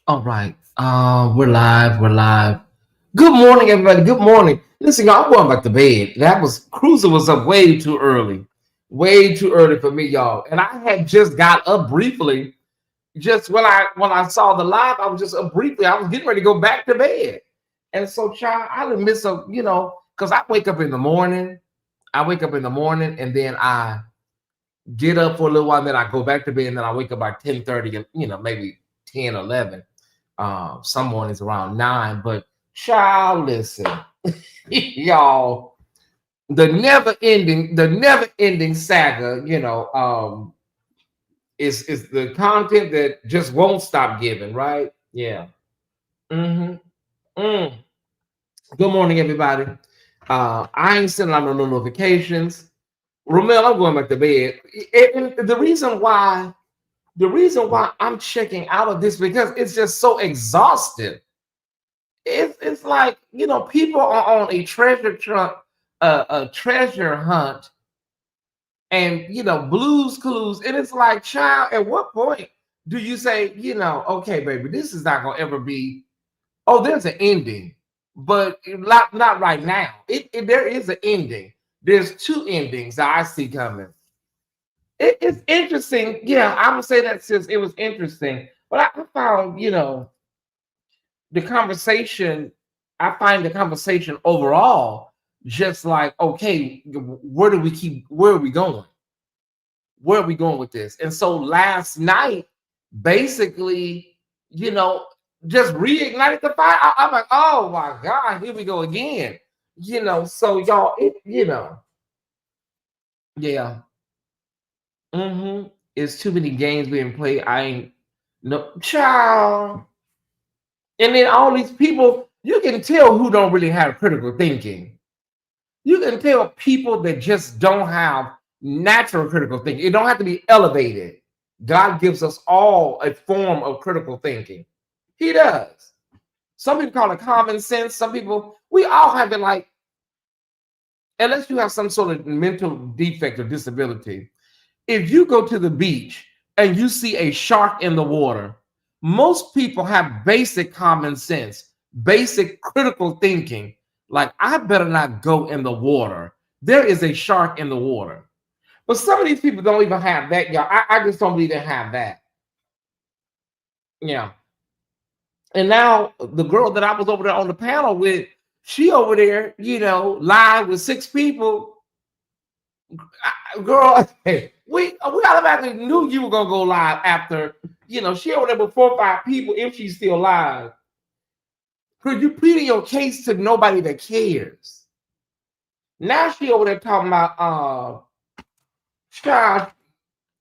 All right. We're live. We're live. Good morning, everybody. Good morning. Listen, y'all, I'm going back to bed. Cruiser was up way too early. Way too early for me, y'all. And I had just got up briefly. Just when I saw the live, I was just up briefly. I was getting ready to go back to bed. And so, child, I didn't miss because I wake up in the morning. I wake up in the morning and then I get up for a little while, and then I go back to bed, and then I wake up by 10:30 and maybe 10, 11. Some mornings around 9, but child, listen, y'all, the never ending saga, is the content that just won't stop giving, right? Yeah. Mm-hmm. Mm. Good morning, everybody. I ain't sending out no notifications. Romel, I'm going back to bed. And the reason why I'm checking out of this because it's just so exhausting. It's like people are on a treasure hunt, and Blues Clues, and it's like, child, at what point do you say, okay, baby, this is not gonna ever be? Oh, there's an ending, but not right now. There is an ending. There's two endings that I see coming. It's interesting. Yeah, I would say that since it was interesting, but I found the conversation, I find the conversation overall just like, okay, where are we going? Where are we going with this? And so last night, basically, just reignited the fire. I'm like, oh my God, here we go again. So y'all, yeah. It's too many games being played. I ain't no child. And then all these people, you can tell who don't really have critical thinking. You can tell people that just don't have natural critical thinking. It don't have to be elevated. God gives us all a form of critical thinking. He does. Some people call it common sense. Some people, we all have it, like, unless you have some sort of mental defect or disability. If you go to the beach and you see a shark in the water, most people have basic common sense, basic critical thinking. Like, I better not go in the water. There is a shark in the water. But some of these people don't even have that, y'all. I just don't believe they have that. Yeah. And now the girl that I was over there on the panel with, she over there, live with 6 people. Girl, we automatically knew you were gonna go live after, she over there with 4 or 5 people if she's still live. Because you pleading your case to nobody that cares. Now she over there talking about child.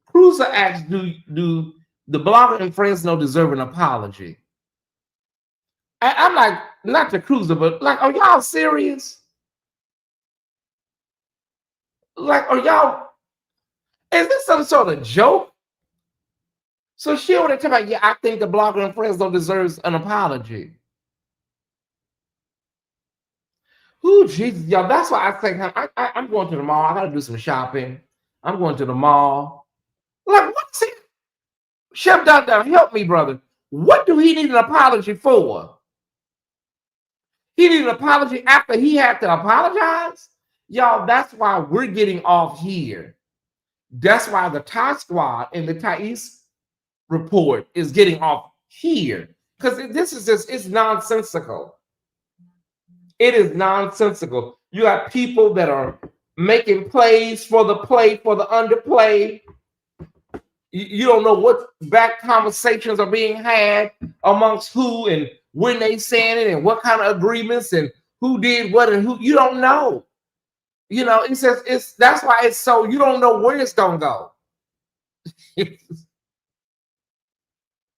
Cruiser asks, do the blogger and friends know deserve an apology? I'm like, not the Cruiser, but like, are y'all serious? Like, are y'all? Is this some sort of joke? So she over there talking about, yeah, I think the blogger and friends don't deserve an apology. Ooh, Jesus, y'all. That's why I think I'm going to the mall. I gotta do some shopping. I'm going to the mall. Like, what's it? Chef Doctor, help me, brother. What do he need an apology for? He needed an apology after he had to apologize? Y'all, that's why we're getting off here. That's why the Ty Squad and the Tyesse Report is getting off here. Because this is just, it's nonsensical. It is nonsensical. You got people that are making plays for the underplay. You don't know what back conversations are being had amongst who and when they saying it and what kind of agreements and who did what and who. You don't know. You know, it says that's why it's so you don't know where it's gonna go.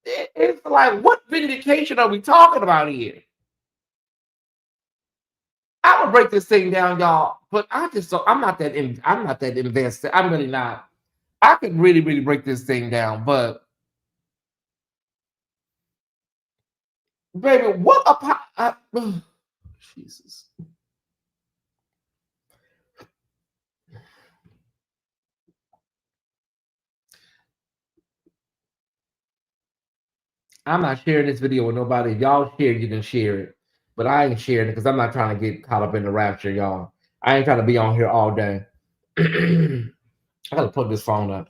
It's like, what vindication are we talking about here? I'm gonna break this thing down, y'all. But I'm not that invested. I'm really not. I could really, really break this thing down, but baby, what Jesus. I'm not sharing this video with nobody. If y'all share, you can share it. But I ain't sharing it because I'm not trying to get caught up in the rapture, y'all. I ain't trying to be on here all day. I gotta put this phone up.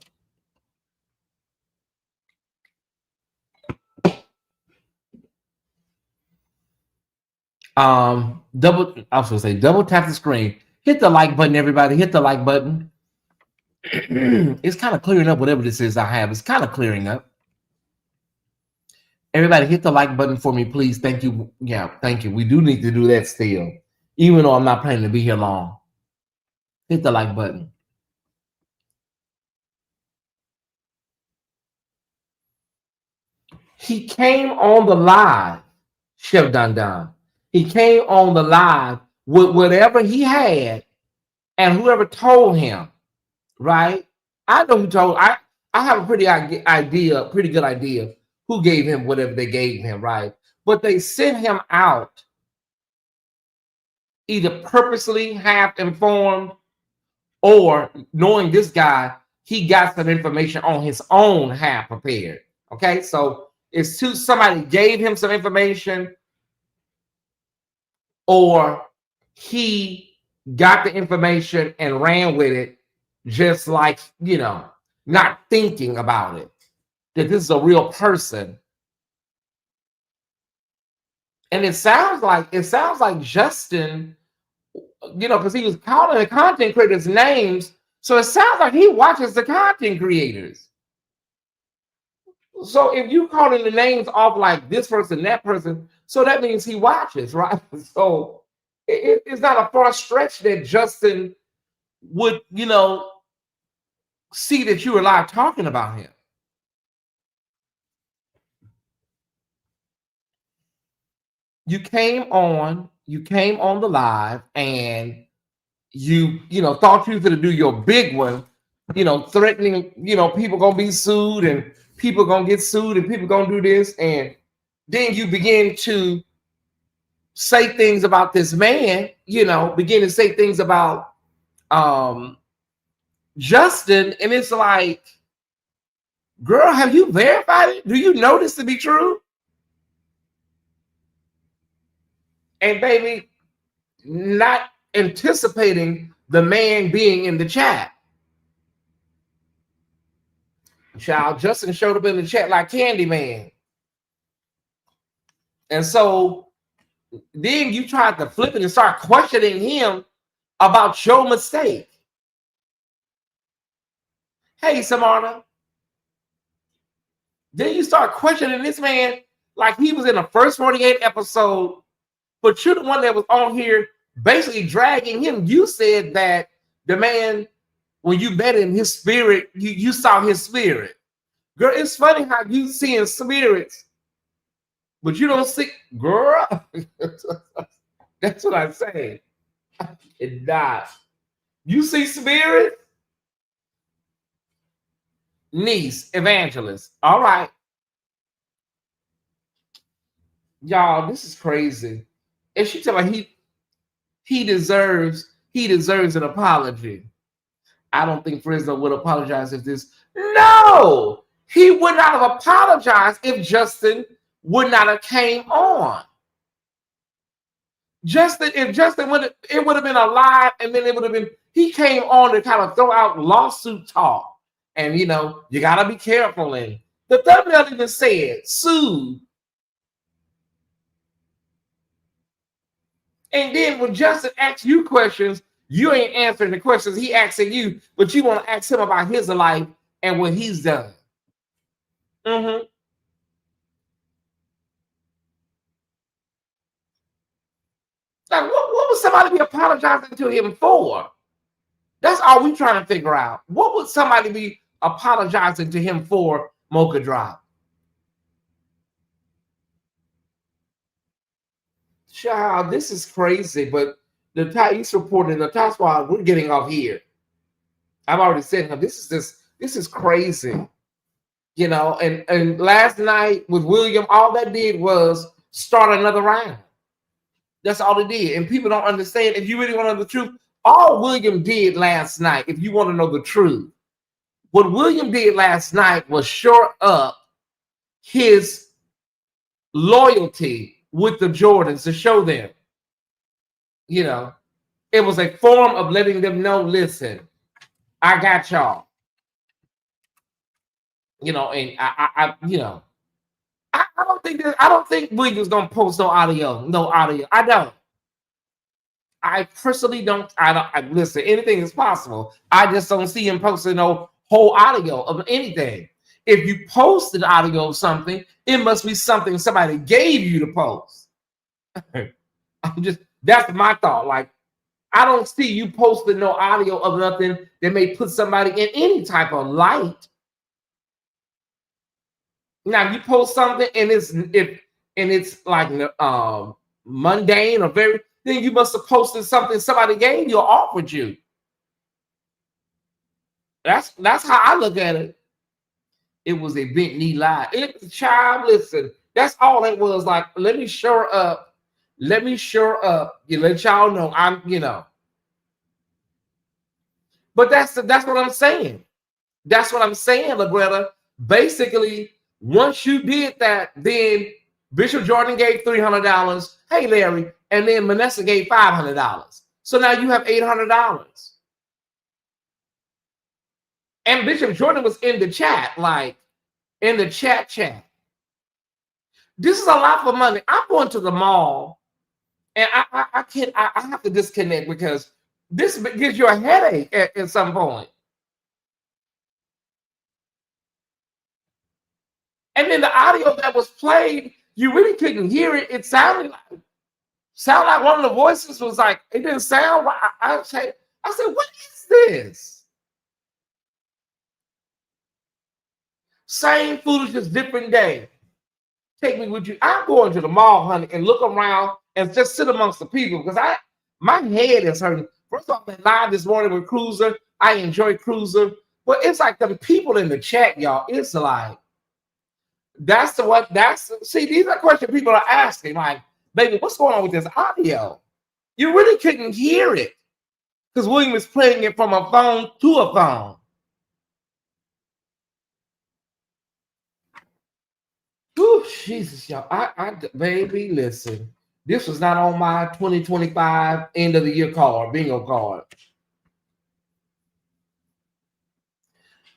I was gonna say double tap the screen. Hit the like button, everybody. Hit the like button. It's kind of clearing up whatever this is I have. It's kind of clearing up. Everybody hit the like button for me, please. Thank you. Yeah, thank you. We do need to do that still. Even though I'm not planning to be here long. Hit the like button. He came on the live, Chef Don Don. He came on the live with whatever he had and whoever told him, right? I know who told. I have a pretty good idea who gave him whatever they gave him, right? But they sent him out either purposely half informed or knowing this guy, he got some information on his own half prepared. Okay, so it's somebody gave him some information or he got the information and ran with it, just like, not thinking about it, that this is a real person. And it sounds like Justin, because he was calling the content creators names. So it sounds like he watches the content creators. So if you calling the names off like this person, that person, so that means he watches, right? So it's not a far stretch that Justin would, see that you were live talking about him. You came on the live and you thought you were going to do your big one, threatening, people gonna be sued and people gonna get sued and people gonna do this, and then you begin to say things about this man, begin to say things about Justin, and it's like, girl, have you verified it? Do you know this to be true? And baby, not anticipating the man being in the chat. Child, Justin showed up in the chat like Candyman. And so then you tried to flip it and start questioning him about your mistake. Hey, Samarna. Then you start questioning this man like he was in the first 48 episode, but you're the one that was on here basically dragging him. You said that the man, when you met him, his spirit, you saw his spirit. Girl, it's funny how you seeing spirits, but you don't see, girl. That's what I'm saying. It not. You see spirit? Niece, evangelist. All right. Y'all, this is crazy. And she tell me he deserves an apology. I don't think Fresno would apologize if this. No, he would not have apologized if Justin would not have came on. If Justin would, it would have been a lie, and then it would have been, he came on to kind of throw out lawsuit talk. And you gotta be careful. And the thumbnail even said sue. And then when Justin asks you questions, you ain't answering the questions he asking you, but you want to ask him about his life and what he's done. Mm-hmm. Like, what was somebody be apologizing to him for? That's all we trying to figure out. What would somebody be apologizing to him for, Mocha Drop? Child, this is crazy, but the Tyesse Report and the Top Squad, we're getting off here. I've already said, this is crazy. You know, and last night with William, all that did was start another round. That's all it did. And people don't understand. If you really want to know the truth, all William did last night, if you want to know the truth, what William did last night was shore up his loyalty with the Jordans to show them, you know, it was a form of letting them know, listen, I got y'all. You know, and I you know, I don't think William's gonna post no audio. I don't. I personally don't. Listen. Anything is possible. I just don't see him posting no whole audio of anything. If you posted audio of something, it must be something somebody gave you to post. That's my thought. Like, I don't see you posting no audio of nothing that may put somebody in any type of light. Now you post something and it's like mundane or then you must have posted something somebody gave you or offered you. That's how I look at it. It was a bent knee lie. Child, listen, that's all it was. Like, let me shore up. You let y'all know I'm, But that's what I'm saying. That's what I'm saying, LaGreta. Basically, once you did that, then Bishop Jordan gave $300. Hey, Larry. And then Manessa gave $500. So now you have $800. And Bishop Jordan was in the chat, like in the chat. This is a lot for money. I'm going to the mall, and I can't. I have to disconnect because this gives you a headache at some point. And then the audio that was played, you really couldn't hear it. It sounded like one of the voices was like, it didn't sound right. I said, what is this? Same foolishness, different day. Take me with you. I'm going to the mall, honey, and look around and just sit amongst the people because my head is hurting. First of all, I live this morning with Cruiser. I enjoy Cruiser, but it's like the people in the chat, y'all. It's like see, these are questions people are asking. Like, baby, what's going on with this audio? You really couldn't hear it because William was playing it from a phone to a phone. Ooh, Jesus, y'all. Baby, listen. This was not on my 2025 end of the year card, bingo card.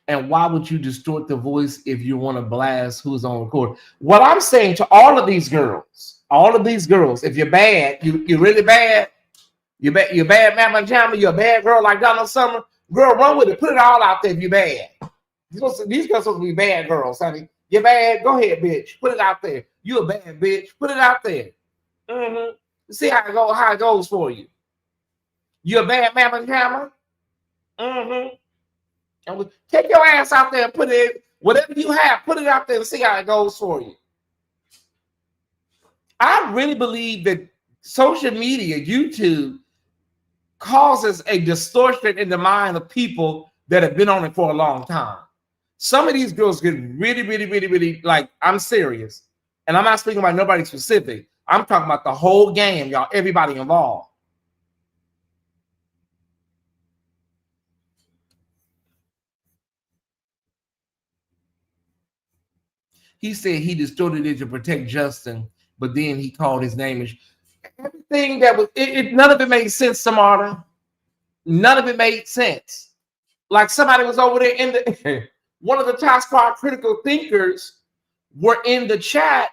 And why would you distort the voice if you want to blast who's on record? What I'm saying to all of these girls, if you're bad, you're really bad, you're bad, Mama Jamma, you're a bad girl like Donna Summer, girl, run with it. Put it all out there if you're bad. These girls are supposed to be bad girls, honey. You're bad. Go ahead, bitch. Put it out there. You a bad bitch. Put it out there. See how it goes for you. You a bad Mama Jamma. And take your ass out there and put it, whatever you have, put it out there and see how it goes for you. I really believe that social media, YouTube, causes a distortion in the mind of people that have been on it for a long time. Some of these girls get really, really, really, really, like, I'm serious. And I'm not speaking about nobody specific. I'm talking about the whole game, y'all, everybody involved. He said he distorted it to protect Justin, but then he called his name. Everything that was, none of it made sense, Samara. None of it made sense. Like somebody was over there in the, one of the Top Squad critical thinkers were in the chat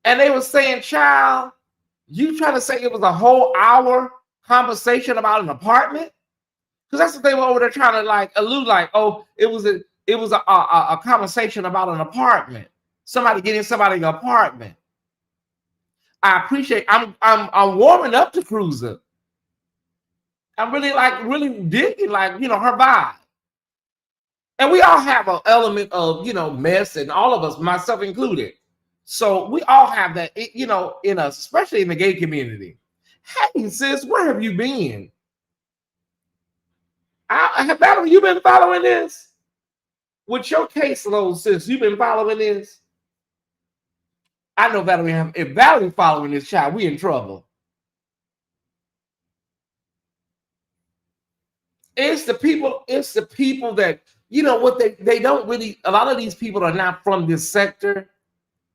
and they were saying, child, you trying to say it was a whole hour conversation about an apartment? Because that's what they were over there trying to like allude, like, oh, it was a conversation about an apartment. Somebody getting somebody an apartment. I appreciate. I'm warming up to Cruiser. I'm really digging her vibe. And we all have an element of mess, and all of us, myself included. So we all have that, in us, especially in the gay community. Hey, sis, where have you been? Valerie, you been following this? With your caseload, sis, you been following this? I know Valerie. If Valerie following this child, we in trouble. It's the people that what they don't really. A lot of these people are not from this sector,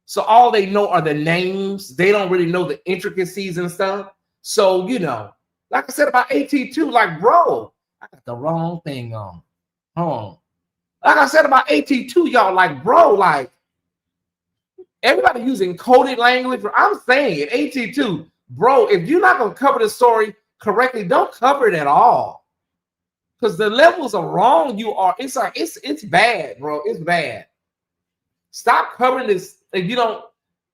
so all they know are the names. They don't really know the intricacies and stuff. So like I said about AT2, like, bro, I got the wrong thing on. Hold on. Like I said about AT2, y'all, like, bro, like, everybody using coded language. I'm saying it, AT2, bro, if you're not going to cover the story correctly, don't cover it at all. Because the levels are wrong. It's bad, bro. It's bad. Stop covering this. If you don't,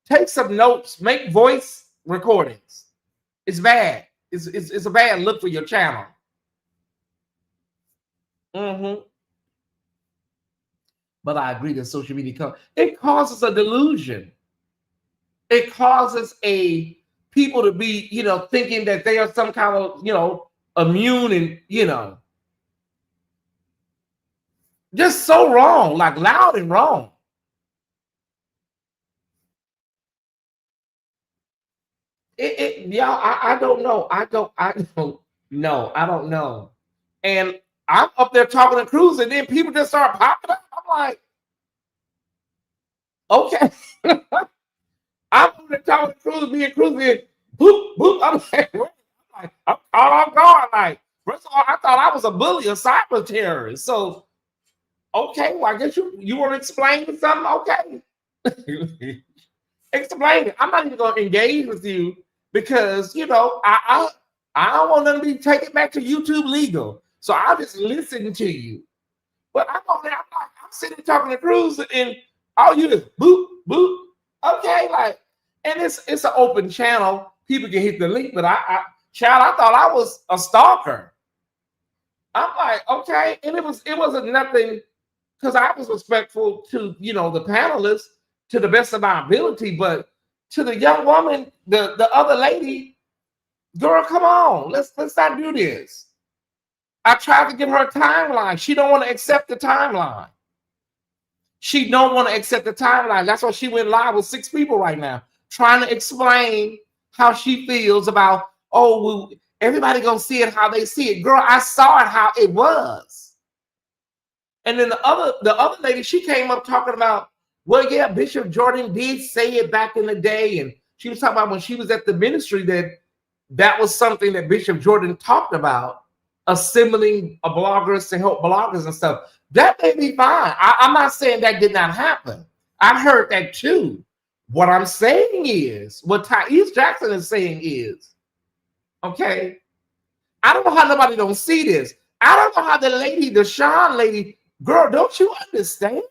take some notes, make voice recordings. It's bad. It's a bad look for your channel. But I agree that social media it causes a delusion. It causes people to be, thinking that they are some kind of, immune and, just so wrong, like loud and wrong. I don't know. I don't know. I don't know. And I'm up there talking to Cruz, and then people just start popping up. I'm like, okay. I'm up there talking to Cruz, being boop, boop. I'm caught off guard. Like, first of all, I thought I was a bully, a cyber terrorist. So, okay, well, I guess you want to explain something? Okay. Explain it. I'm not even going to engage with you because, I don't want them to be taken back to YouTube legal. So I'll just listen to you. But I'm over there, I'm sitting talking to Cruz, and all you is boop, boop. Okay, like, and it's an open channel. People can hit the link, but I thought I was a stalker. I'm like, okay, and it wasn't nothing, because I was respectful to the panelists to the best of my ability, but to the young woman, the other lady, girl, come on, let's not do this. I tried to give her a timeline. She don't want to accept the timeline. She don't want to accept the timeline. That's why she went live with 6 people right now, trying to explain how she feels about, well, everybody gonna see it how they see it. Girl, I saw it how it was. And then the other lady, she came up talking about, well, yeah, Bishop Jordan did say it back in the day. And she was talking about when she was at the ministry that was something that Bishop Jordan talked about, assembling bloggers to help bloggers and stuff. That may be fine. I'm not saying that did not happen. I've heard that too. What I'm saying is, what Tyesse Jackson is saying is, okay, I don't know how nobody don't see this. I don't know how the Sean lady, girl, don't you understand?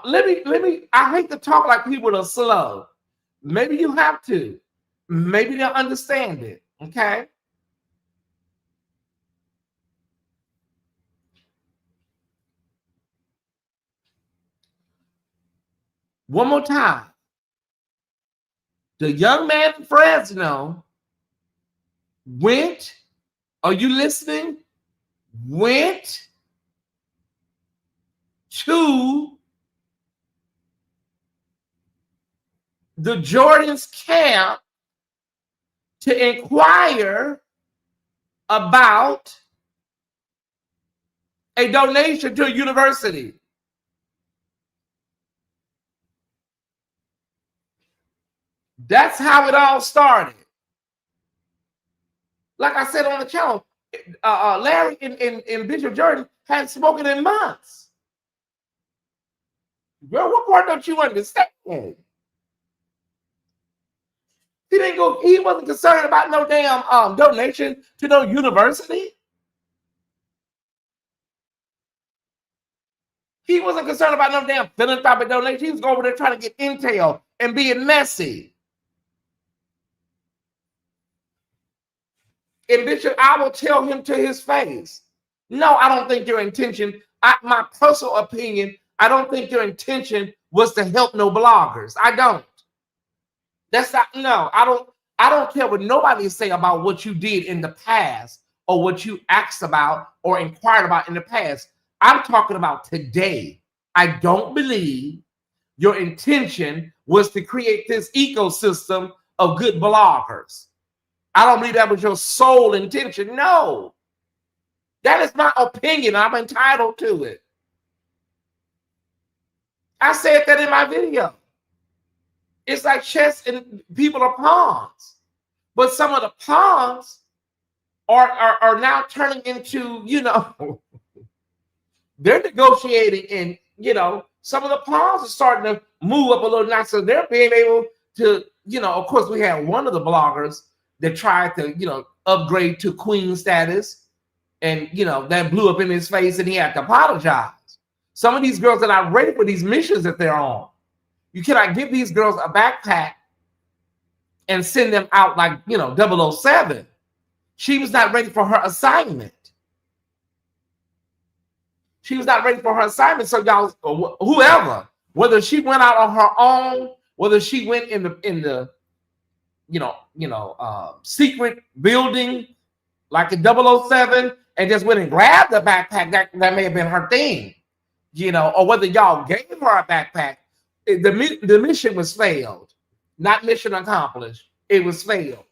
Let me, I hate to talk like people are slow. Maybe you have to. Maybe they'll understand it. Okay. One more time. The young man in Fresno went, are you listening? Went to the Jordan's camp to inquire about a donation to a university. That's how it all started. Like I said on the channel, Larry and Bishop Jordan hadn't spoken in months. Girl, what part don't you understand? He wasn't concerned about no damn donation to no university. He wasn't concerned about no damn philanthropic donation. He was going over there trying to get intel and being messy. And Bishop, I will tell him to his face, no, I don't think your intention, my personal opinion, I don't think your intention was to help no bloggers. I don't. That's not, no, I don't care what nobody say about what you did in the past or what you asked about or inquired about in the past. I'm talking about today. I don't believe your intention was to create this ecosystem of good bloggers. I don't believe that was your sole intention. No. That is my opinion. I'm entitled to it. I said that in my video. It's like chess and people are pawns. But some of the pawns are now turning into, you know, they're negotiating, and, you know, some of the pawns are starting to move up a little now. So they're being able to, you know, of course, we had one of the bloggers that tried to, you know, upgrade to queen status, and, you know, that blew up in his face and he had to apologize. Some of these girls are not ready for these missions that they're on. You cannot give these girls a backpack and send them out like, you know, 007. She was not ready for her assignment. She was not ready for her assignment. So y'all, whoever, whether she went out on her own, whether she went in the secret building like a 007 and just went and grabbed the backpack, that may have been her thing, you know, or whether y'all gave her a backpack, the mission was failed, not mission accomplished. It was failed.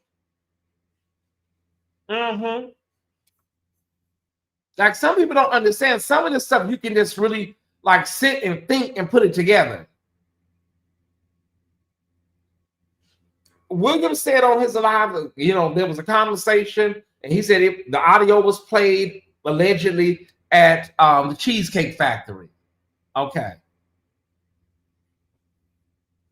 Like, some people don't understand some of this stuff. You can just really like sit and think and put it together. William said on his live, you know, there was a conversation, and he said the audio was played allegedly at the Cheesecake Factory. Okay.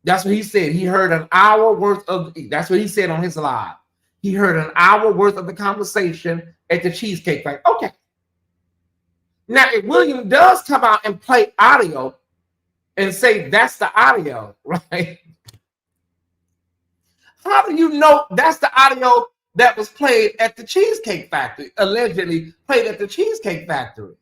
That's what he said. He heard an hour worth of, that's what he said on his live. He heard an hour worth of the conversation at the Cheesecake Factory. Okay. Now, if William does come out and play audio and say that's the audio, right? How do you know that's the audio that was played at the Cheesecake Factory, allegedly played at the Cheesecake Factory?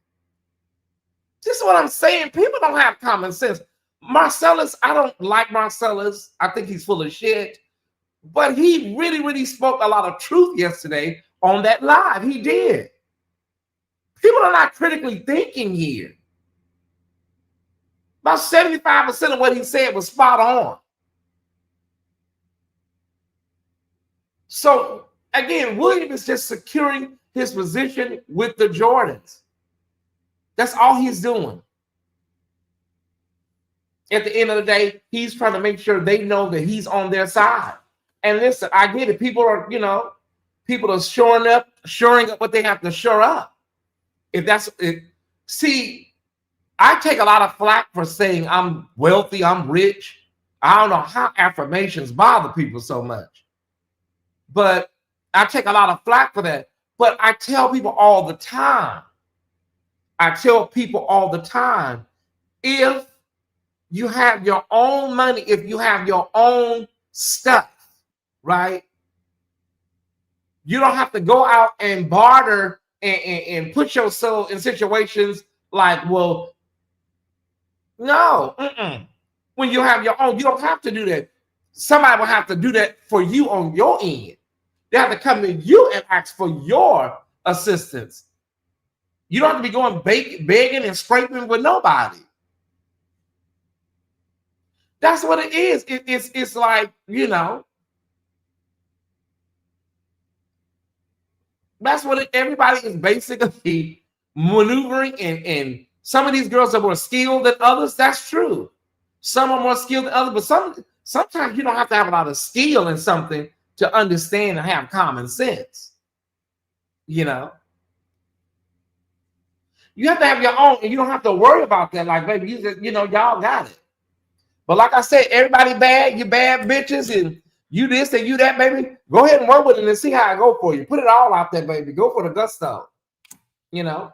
This is what I'm saying. People don't have common sense. Marcellus, I don't like Marcellus. I think he's full of shit. But he really, really spoke a lot of truth yesterday on that live. He did. People are not critically thinking here. About 75% of what he said was spot on. So, again, William is just securing his position with the Jordans. That's all he's doing. At the end of the day, he's trying to make sure they know that he's on their side. And listen, I get it. People are, you know, people are shoring up what they have to shore up. If that's it. See, I take a lot of flack for saying I'm wealthy, I'm rich. I don't know how affirmations bother people so much. But I take a lot of flack for that. But I tell people all the time, if you have your own money, if you have your own stuff, right? You don't have to go out and barter and put yourself in situations like, well, no. When you have your own, you don't have to do that. Somebody will have to do that for you on your end. They have to come to you and ask for your assistance. You don't have to be going begging and scraping with nobody. That's what it is. It's like, you know, that's what everybody is basically maneuvering. And some of these girls are more skilled than others. That's true. Some are more skilled than others, but sometimes you don't have to have a lot of skill in something to understand and have common sense. You know, you have to have your own, and you don't have to worry about that. Like, baby, you just, you know, y'all got it. But like I said, everybody bad, you bad bitches, and you this and you that, baby. Go ahead and work with it and see how it go for you. Put it all out there, baby. Go for the gusto. You know,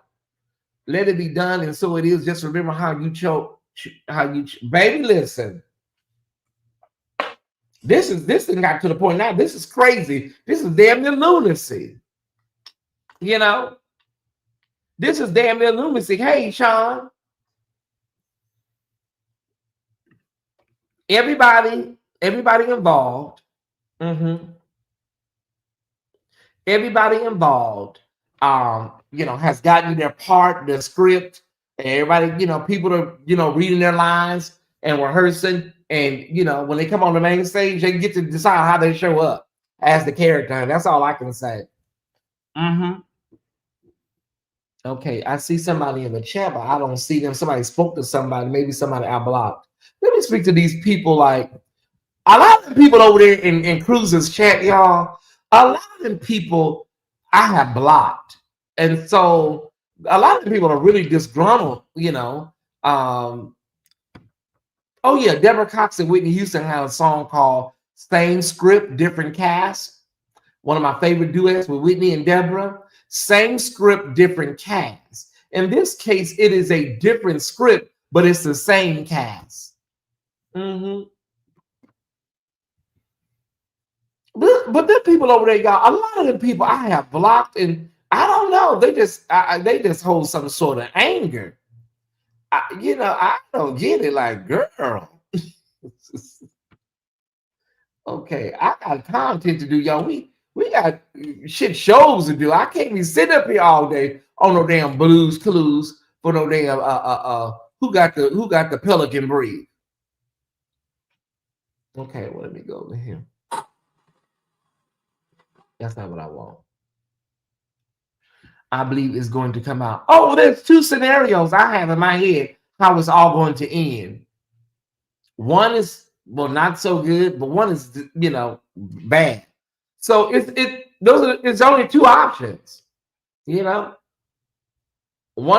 let it be done, and so it is. Just remember how you choke, baby. Listen, this thing got to the point now. This is crazy. This is damn near lunacy. You know, this is damn near lunacy. Hey, Sean, everybody involved. Mm-hmm. Everybody involved, has gotten their part, their script, and everybody, people are, reading their lines and rehearsing. And, when they come on the main stage, they get to decide how they show up as the character. And that's all I can say. Mm-hmm. Okay, I see somebody in the chat, but I don't see them. Somebody spoke to somebody, maybe somebody I blocked. Let me speak to these people. Like, a lot of the people over there in Cruz's chat, y'all, a lot of them people I have blocked. And so a lot of the people are really disgruntled. Um, oh yeah, Deborah Cox and Whitney Houston had a song called Same Script, Different Cast. One of my favorite duets with Whitney and Deborah. Same script, different cast. In this case, it is a different script, but it's the same cast. Mm-hmm. But there are people over there, y'all. A lot of the people I have blocked, and I don't know. They just hold some sort of anger. I don't get it. Like, girl, okay, I got content to do, y'all. We got shit shows to do. I can't be sitting up here all day on no damn Blues Clues for no damn who got the pelican breed. Okay, well, let me go over here. That's not what I want. I believe is going to come out. Oh, there's two scenarios I have in my head how it's all going to end. One is not so good, but one is bad. So it's only two options. One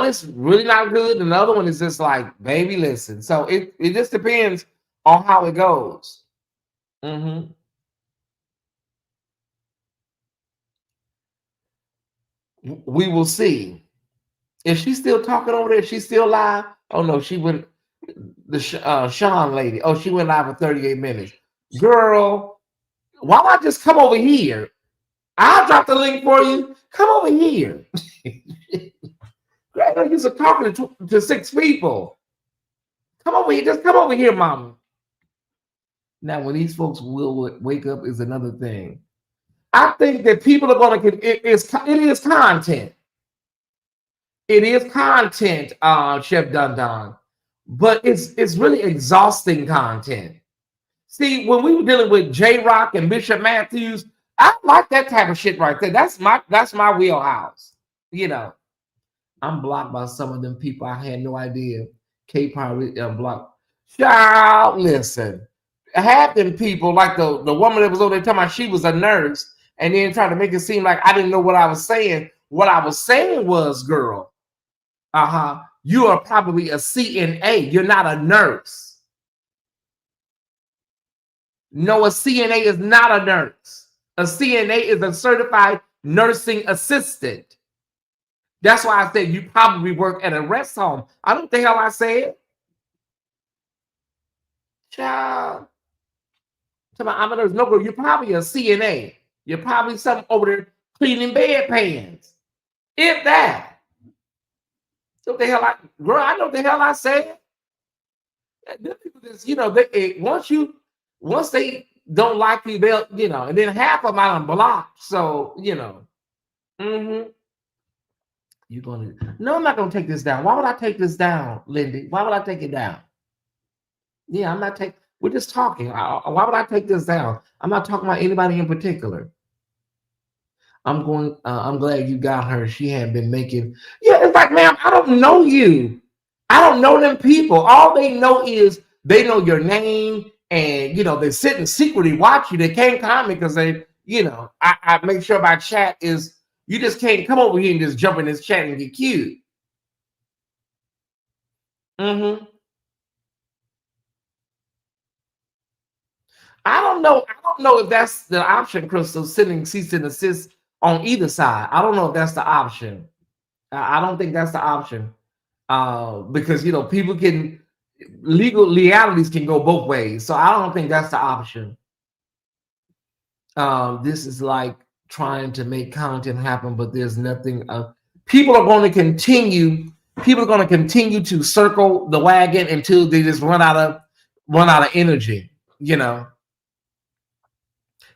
is really not good, and the other one is just like, baby, listen. So it just depends on how it goes. Mm-hmm. We will see. Is she still talking over there? She's still live? Oh no, she went. The Sean lady. Oh, she went live for 38 minutes. Girl, why don't I just come over here? I'll drop the link for you. Come over here. Greg, you're talking to 6 people. Come over here. Just come over here, mama. Now, when these folks will wake up is another thing. I think that people are going to get it is content. It is content, Chef Dundon, but it's really exhausting content. See, when we were dealing with J Rock and Bishop Matthews, I like that type of shit right there. That's my wheelhouse. I'm blocked by some of them people. I had no idea. K-Power blocked. Child, listen. Half them people, like the woman that was over there talking about she was a nurse, and then trying to make it seem like I didn't know what I was saying. What I was saying was, girl, you are probably a CNA. You're not a nurse. No, a CNA is not a nurse. A CNA is a certified nursing assistant. That's why I said you probably work at a rest home. I don't think how I said. Child. I'm a nurse. No, girl, you're probably a CNA. You're probably something over there cleaning bedpans. If that. So the hell I know the hell I said. Once they don't like you, they'll, and then half of them I'm blocked. So, mm-hmm. No, I'm not gonna take this down. Why would I take this down, Lindy? Why would I take it down? Yeah, I'm not taking. We're just talking. Why would I take this down? I'm not talking about anybody in particular. I'm glad you got her. She had been making. Yeah, it's like, ma'am, I don't know you. I don't know them people. All they know is they know your name, and they sit and secretly watch you. They can't comment because they, I make sure my chat is. You just can't come over here and just jump in this chat and get cute. Mm-hmm. I don't know if that's the option, Crystal, sending cease and desist on either side. I don't know if that's the option. I don't think that's the option. Because people can legalities can go both ways. So I don't think that's the option. This is like trying to make content happen, but there's nothing. People are going to continue. People are going to continue to circle the wagon until they just run out of energy. You know,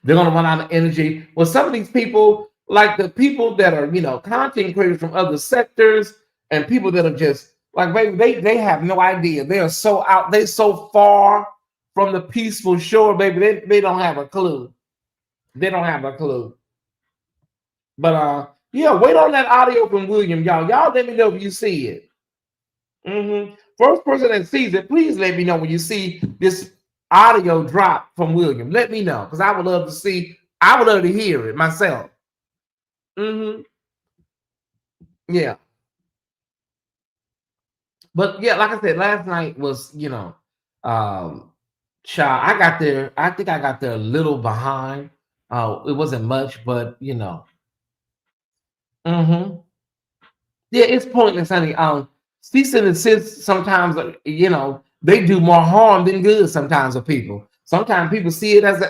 they're going to run out of energy. Well, some of these people, like the people that are, content creators from other sectors, and people that are just like, baby, they have no idea. They are so out. They so far from the peaceful shore, baby. They don't have a clue. They don't have a clue. But yeah, wait on that audio from William, y'all. Y'all let me know if you see it. First person that sees it, please let me know when you see this audio drop from William. Let me know, because I would love to see. I would love to hear it myself. Yeah. But yeah, like I said, last night was, child. I got there. I think I got there a little behind. It wasn't much, but Mm-hmm. Yeah, it's pointless, honey. Cease and desist sometimes, they do more harm than good sometimes with people. Sometimes people see it as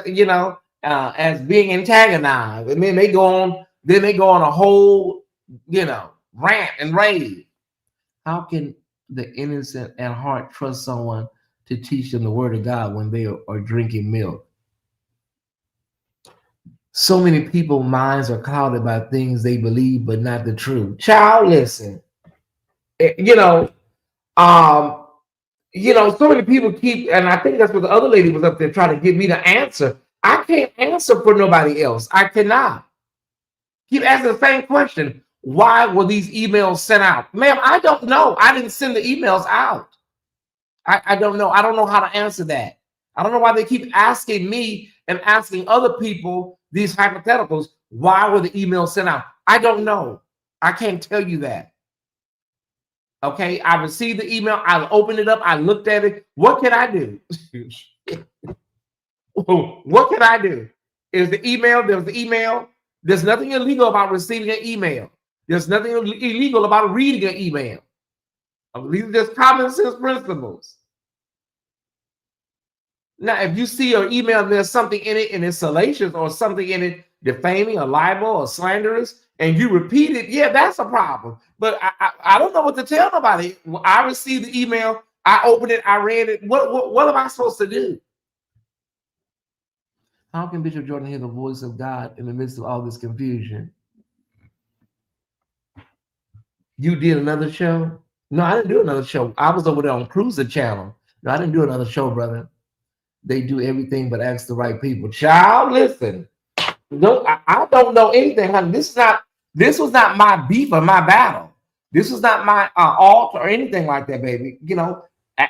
as being antagonized, and then they go on a whole, rant and rave. How can the innocent at heart trust someone to teach them the word of God when they are drinking milk? So many people's minds are clouded by things they believe, but not the truth. Child, listen. eh, You know, um, so many people keep, and I think that's what the other lady was up there trying to get me to answer. I can't answer for nobody else. I cannot. Keep asking the same question. Why were these emails sent out? Ma'am, I don't know. I didn't send the emails out. I don't know. I don't know how to answer that. I don't know why they keep asking me and asking other people these hypotheticals. Why were the emails sent out? I don't know. I can't tell you that. Okay, I received the email. I opened it up. I looked at it. What can I do? What can I do? Is the email? There's the email. There's nothing illegal about receiving an email. There's nothing illegal about reading an email. These are just common sense principles. Now, if you see your email and there's something in it and it's salacious or something in it defaming or libel or slanderous, and you repeat it, yeah, that's a problem. But I don't know what to tell nobody. I received the email, I opened it, I read it. What am I supposed to do? How can Bishop Jordan hear the voice of God in the midst of all this confusion? You did another show? No, I didn't do another show. I was over there on Cruiser Channel. No, I didn't do another show, brother. They do everything but ask the right people. Child, listen. No, I don't know anything, honey. This was not my beef or my battle. This was not my alt or anything like that, baby.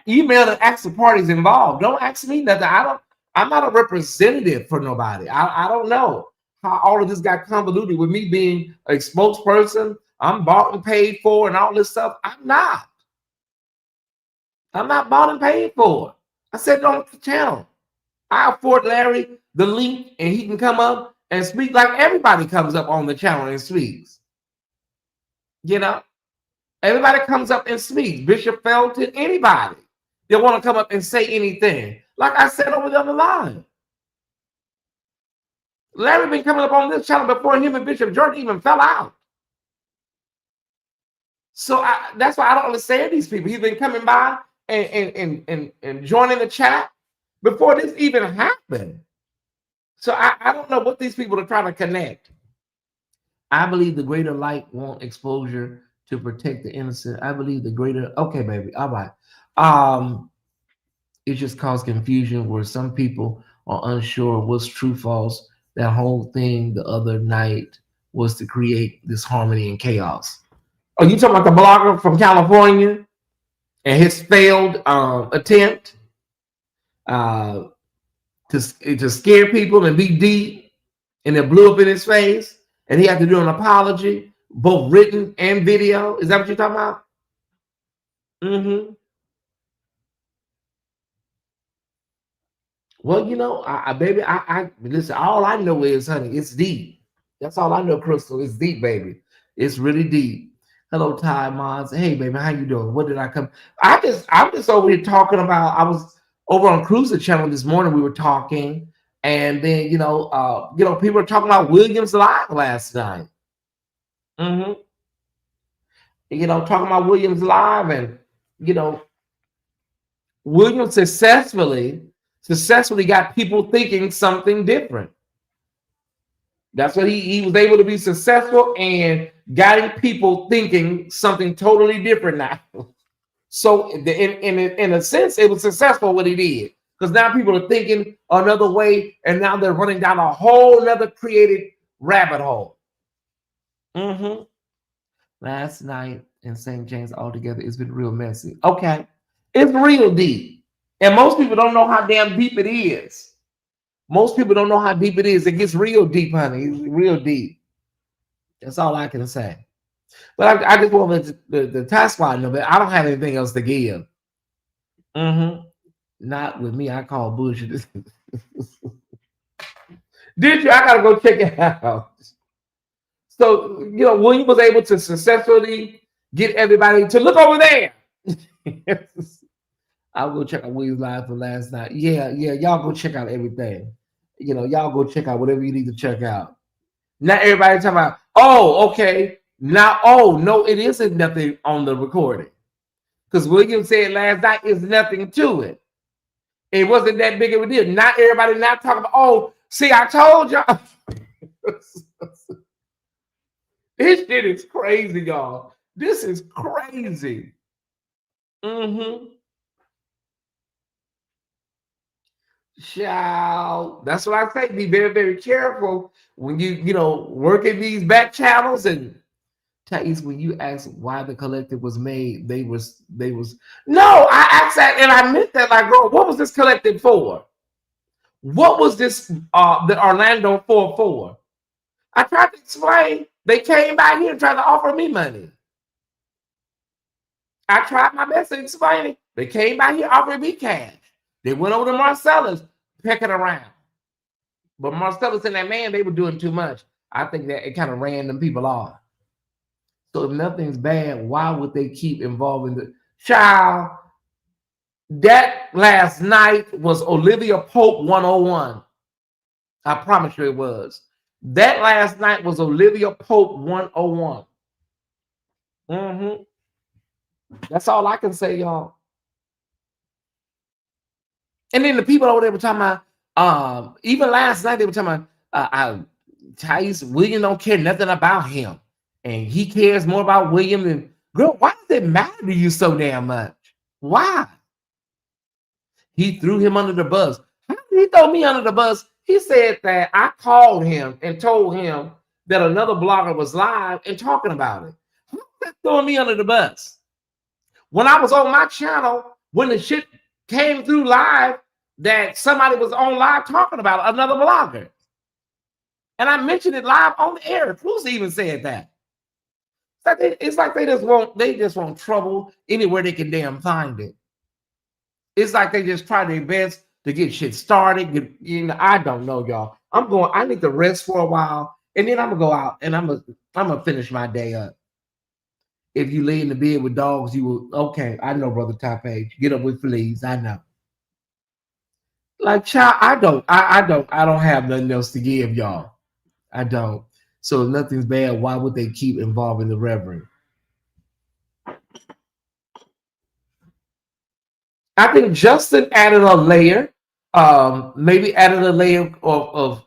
Email and ask the parties involved. Don't ask me nothing. I'm not a representative for nobody. I don't know how all of this got convoluted with me being a spokesperson. I'm bought and paid for and all this stuff. I'm not. I'm not bought and paid for. I said on the channel. I afford Larry the link and he can come up and speak like everybody comes up on the channel and speaks. Everybody comes up and speaks. Bishop Felton, anybody. They want to come up and say anything. Like I said over the other line. Larry been coming up on this channel before him and Bishop Jordan even fell out. So that's why I don't understand these people. He's been coming by and joining the chat before this even happened. So I don't know what these people are trying to connect. I believe the greater light want exposure to protect the innocent. I believe the greater, okay, baby, all right. It just caused confusion where some people are unsure what's true, false. That whole thing the other night was to create this harmony and chaos. Are you talking about the blogger from California and his failed attempt to scare people and be deep, and it blew up in his face, and he had to do an apology, both written and video? Is that what you're talking about? Well, baby, I listen. All I know is, honey, it's deep. That's all I know, Crystal. It's deep, baby. It's really deep. Hello, Ty Mods. Hey, baby, how you doing? What did I come? I'm just over here talking about. I was over on Cruiser Channel this morning. We were talking. And then people are talking about Williams Live last night. Mm-hmm. Talking about Williams Live, and you know, Williams successfully got people thinking something different. That's what he was able to be successful and getting people thinking something totally different now. So in a sense, it was successful what he did, because now people are thinking another way, and now they're running down a whole other created rabbit hole. Mm-hmm. Last night in St. James altogether, it's been real messy. Okay, it's real deep, and most people don't know how damn deep it is. Most people don't know how deep it is. It gets real deep, honey. It's real deep. That's all I can say. But I just want the task line of it. I don't have anything else to give. Mm-hmm. Not with me. I call bullshit. Did you? I gotta go check it out. So William was able to successfully get everybody to look over there. I'll go check out Williams Live from last night. Yeah. Y'all go check out everything. Y'all go check out whatever you need to check out. Not everybody talking about, oh, okay. Now, oh, no, it isn't nothing on the recording. Because William said last night is nothing to it. It wasn't that big of a deal. Not everybody now talking about, oh, see, I told y'all. This shit is crazy, y'all. This is crazy. Mm-hmm. Child, that's what I say. Be very, very careful when you work in these back channels. And Tyesse, when you asked why the collective was made, they was no. I asked that, and I meant that. Like, girl, what was this collective for? What was this the Orlando for? I tried to explain. They came by here and tried to offer me money. I tried my best to explain it. They came by here offering me cash. They went over to Marcellus, pecking around. But Marcellus and that man, they were doing too much. I think that it kind of ran them people off. So if nothing's bad, why would they keep involving the child? That last night was Olivia Pope 101. I promise you it was. That last night was Olivia Pope 101. Mm-hmm. That's all I can say, y'all. And then the people over there were talking about, even last night they were talking about Tyesse, William don't care nothing about him. And he cares more about William than, girl, why does it matter to you so damn much? Why? He threw him under the bus. How did he throw me under the bus? He said that I called him and told him that another blogger was live and talking about it. How is that throwing me under the bus? When I was on my channel, when the shit came through live, that somebody was on live talking about it, another blogger. And I mentioned it live on the air. Cruz even said that. It's like they just want trouble anywhere they can damn find it. It's like they just try their best to get shit started. I don't know, y'all. I need to rest for a while, and then I'm gonna go out and I'm gonna finish my day up. If you lay in the bed with dogs, you will. Okay, I know, brother Top Page. Get up with fleas. I know. Like, child, I don't have nothing else to give y'all. I don't. So if nothing's bad, why would they keep involving the Reverend? I think Justin added a layer, maybe added a layer of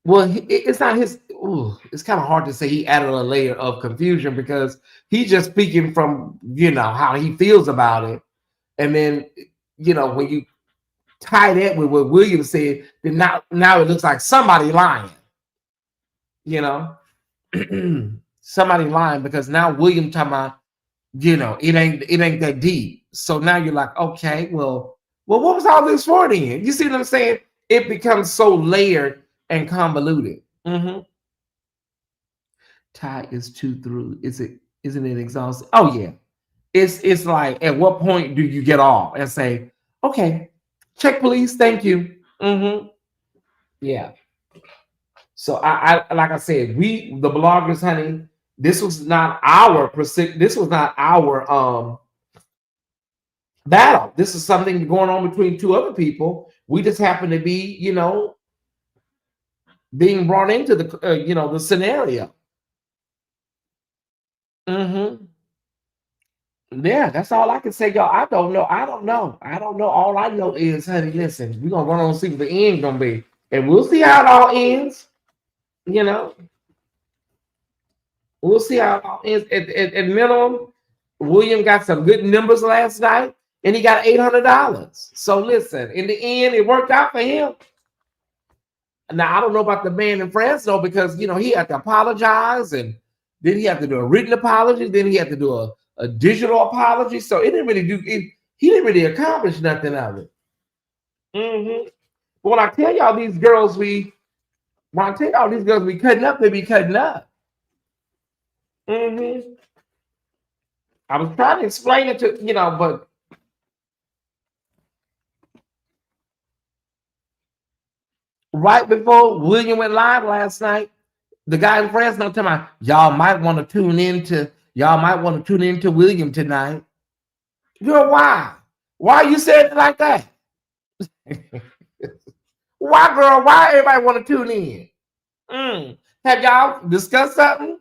well, it's not his. Ooh, it's kind of hard to say he added a layer of confusion, because he's just speaking from how he feels about it, and then when you tie that with what William said, then now it looks like somebody lying. Somebody lying, because now William talking about it ain't that deep. So now you're like, okay, well, what was all this for then? You see what I'm saying? It becomes so layered and convoluted. Mm-hmm. Ty is too through. Isn't it exhausting? Oh yeah. It's like, at what point do you get off and say, okay, check please, thank you. Mm-hmm. Yeah. So I like I said, we the bloggers, honey, this was not our battle. This is something going on between two other people. We just happen to be, being brought into the the scenario. Mm-hmm. Yeah, that's all I can say, y'all. I don't know. I don't know. I don't know. All I know is, honey, listen, we're gonna run on and see what the end gonna be. And we'll see how it all ends. You know, we'll see how it all ends. At minimum, William got some good numbers last night, and he got $800. So listen, in the end, it worked out for him. Now I don't know about the man in France though, because he had to apologize, and then he had to do a written apology, then he had to do a digital apology. So it didn't really do it. He didn't really accomplish nothing of it. Mm-hmm. But when I tell y'all these girls, we cutting up, they be cutting up. Mm-hmm. I was trying to explain it to but right before William went live last night, the guy in France don't tell me y'all might want to tune into William tonight. Girl, why? Why you said it like that? Why, girl? Why everybody want to tune in? Have y'all discussed something?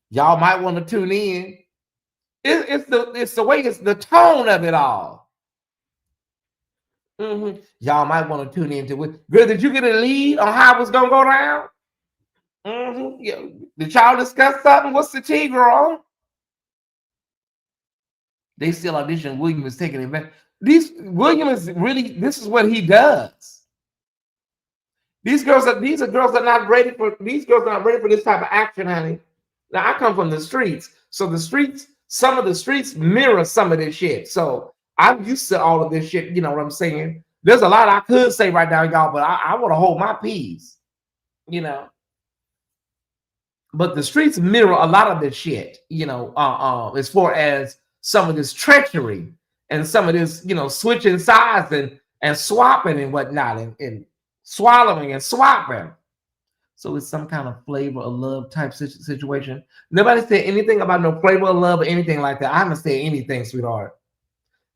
Y'all might want to tune in. It's the way, it's the tone of it all. Y'all might want to tune into it. Girl, did you get a lead on how it was gonna go down? Yeah. Did y'all discuss something? What's the tea, girl? They still audition. William is taking advantage. William is really. This is what he does. These girls are not ready for. These girls are not ready for this type of action, honey. Now I come from the streets, so some of the streets mirror some of this shit. So I'm used to all of this shit. You know what I'm saying? There's a lot I could say right now, y'all, but I want to hold my peace. You know. But the streets mirror a lot of this shit, as far as some of this treachery and some of this, switching sides and swapping and whatnot, and swallowing and swapping. So it's some kind of flavor of love type situation. Nobody said anything about no flavor of love or anything like that. I haven't said anything, sweetheart.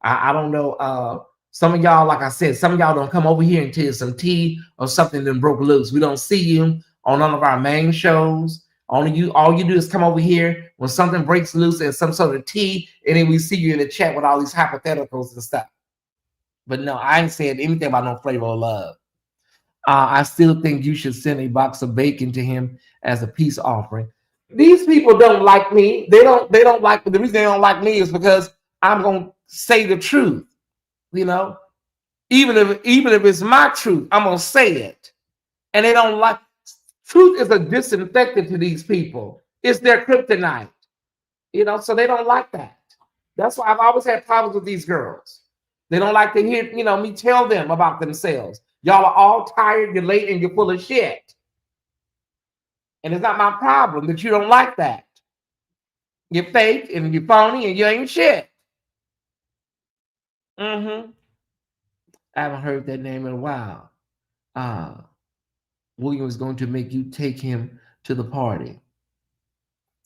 I don't know. Some of y'all, like I said, some of y'all don't come over here and tell some tea or something that broke loose. We don't see you on none of our main shows. All you do is come over here when something breaks loose and some sort of tea, and then we see you in the chat with all these hypotheticals and stuff. But no, I ain't saying anything about no flavor of love. I still think you should send a box of bacon to him as a peace offering. These people don't like me. They don't like, the reason they don't like me is because I'm gonna say the truth. Even if it's my truth, I'm gonna say it. And they don't like, truth is a disinfectant to these people. It's their kryptonite. So they don't like that. That's why I've always had problems with these girls. They don't like to hear, me tell them about themselves. Y'all are all tired, you're late, and you're full of shit. And it's not my problem that you don't like that. You're fake and you're phony and you ain't shit. I haven't heard that name in a while. William is going to make you take him to the party.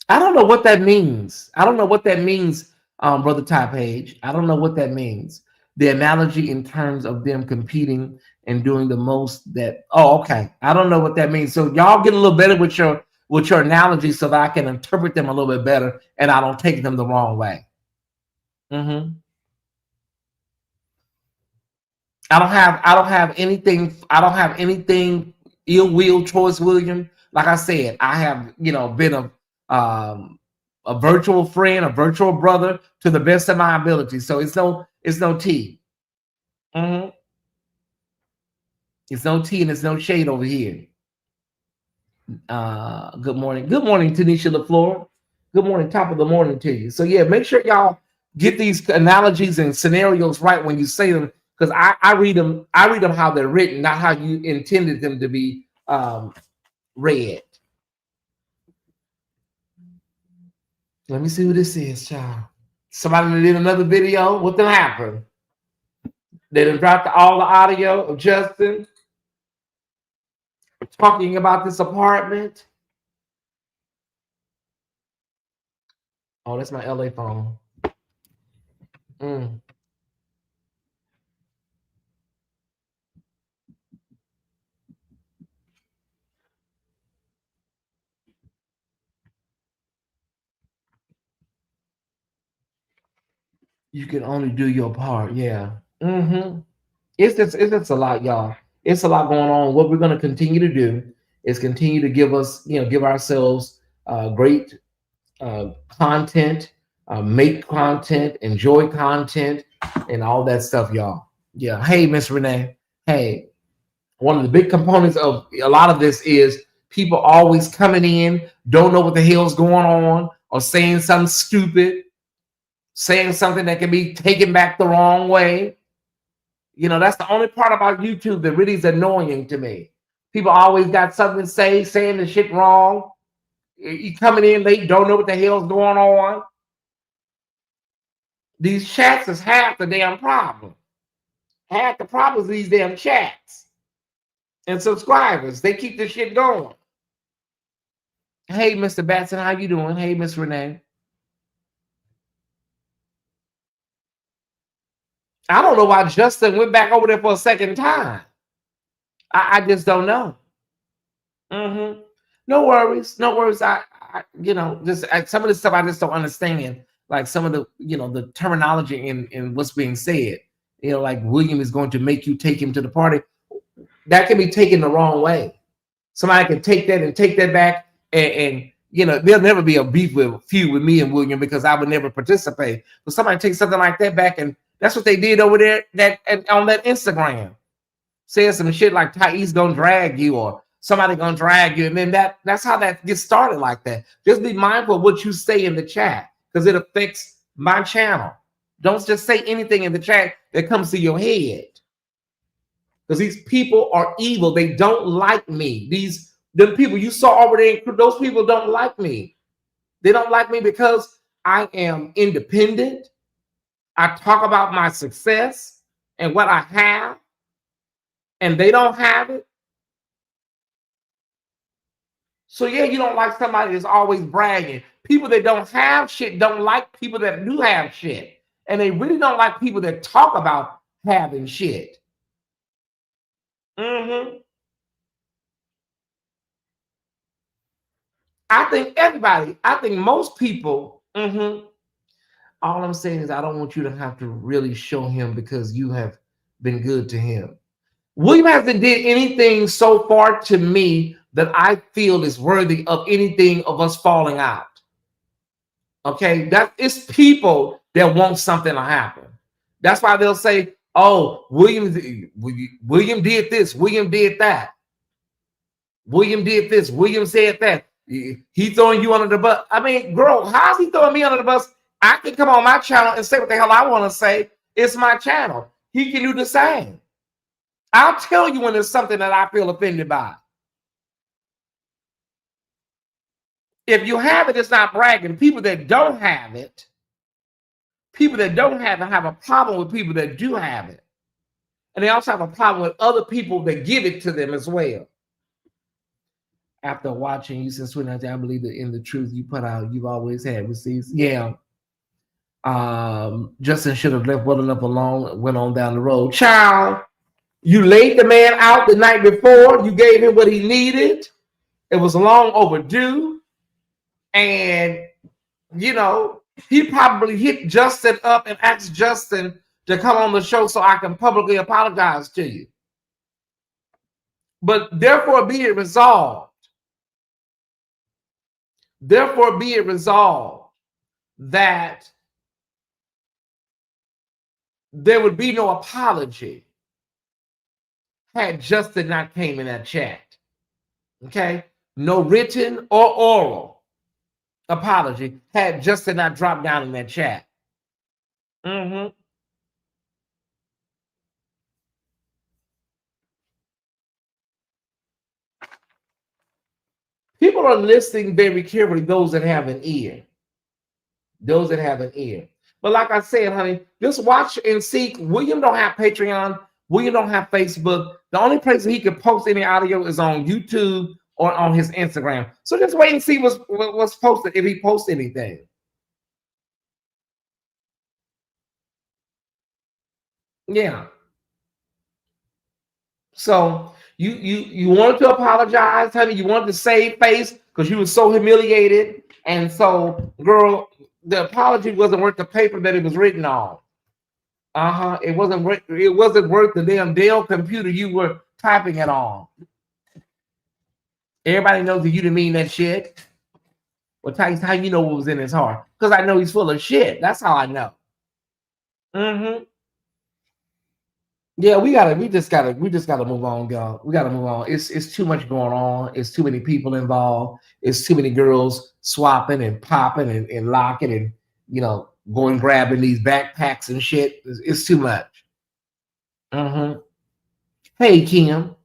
I don't know what that means. I don't know what that means, Brother Ty Page. I don't know what that means. The analogy in terms of them competing and doing the most that. Oh, okay. I don't know what that means. So y'all get a little better with your analogy so that I can interpret them a little bit better and I don't take them the wrong way. I don't have anything. I don't have anything ill will towards William. Like I said, I have been a virtual friend, a virtual brother to the best of my ability. So it's no tea. It's no tea and it's no shade over here. Good morning, Tanisha LaFleur. Good morning, top of the morning to you. So yeah, make sure y'all get these analogies and scenarios right when you say them, because I read them how they're written, not how you intended them to be read. Let me see who this is, child. Somebody did another video. What did happen? They done dropped all the audio of Justin talking about this apartment. Oh, that's my LA phone. You can only do your part. Yeah. It's just a lot, y'all. It's a lot going on. What we're going to continue to do is continue to give ourselves great content, make content, enjoy content, and all that stuff, y'all. Yeah. Hey, Miss Renee. Hey, one of the big components of a lot of this is people always coming in, don't know what the hell's going on, or saying something stupid, saying something that can be taken back the wrong way. That's the only part about YouTube that really is annoying to me. People always got something to say, saying the shit wrong. You coming in late, don't know what the hell's going on. These chats is half the damn problem. Half the problem is these damn chats and subscribers. They keep this shit going. Hey, Mr. Batson, how you doing? Hey, Miss Renee. I don't know why Justin went back over there for a second time. I just don't know. No worries, no worries. Just some of the stuff I just don't understand. Like some of the terminology in what's being said. Like William is going to make you take him to the party. That can be taken the wrong way. Somebody can take that and take that back, and there'll never be a feud with me and William because I would never participate. But somebody takes something like that back, and that's what they did over there on that Instagram. Saying some shit like Tyesse gonna drag you or somebody gonna drag you, and then that's how that gets started like that. Just be mindful of what you say in the chat because it affects my channel. Don't just say anything in the chat that comes to your head. Because these people are evil. They don't like me. The people you saw over there, those people don't like me. They don't like me because I am independent. I talk about my success and what I have, and they don't have it. So yeah, you don't like somebody that's always bragging. People that don't have shit don't like people that do have shit. And they really don't like people that talk about having shit. I think most people, all I'm saying is I don't want you to have to really show him because you have been good to him. William hasn't did anything so far to me that I feel is worthy of anything of us falling out. Okay, that it's people that want something to happen. That's why they'll say, "Oh, William did this, William did that, William did this, William said that." He throwing you under the bus. I mean, girl, how's he throwing me under the bus? I can come on my channel and say what the hell I want to say. It's my channel. He can do the same. I'll tell you when there's something that I feel offended by. If you have it, it's not bragging. People that don't have it have a problem with people that do have it. And they also have a problem with other people that give it to them as well. After watching you since 2019, I believe that in the truth you put out, you've always had receipts. Yeah. Justin should have left well enough alone, went on down the road. Child, you laid the man out the night before. You gave him what he needed. It was long overdue. And, he probably hit Justin up and asked Justin to come on the show so I can publicly apologize to you. But therefore be it resolved. Therefore be it resolved that there would be no apology had Justin not came in that chat. Okay? No written or oral apology had Justin not dropped down in that chat. People are listening very carefully, those that have an ear. Those that have an ear. But like I said, honey, just watch and see. William don't have Patreon. William don't have Facebook. The only place he can post any audio is on YouTube or on his Instagram. So just wait and see what's posted if he posts anything. Yeah. So you wanted to apologize, honey. You wanted to save face because you were so humiliated. And so, girl, The apology wasn't worth the paper that it was written on. It wasn't worth the damn Dell computer you were typing it on. Everybody knows that you didn't mean that shit. Well, Tyesse, how you know what was in his heart? Because I know he's full of shit. That's how I know. Yeah, we just gotta move on, y'all. We gotta move on. It's too much going on. It's too many people involved. It's too many girls swapping and popping and locking and going grabbing these backpacks and shit. It's too much. Hey, Kim.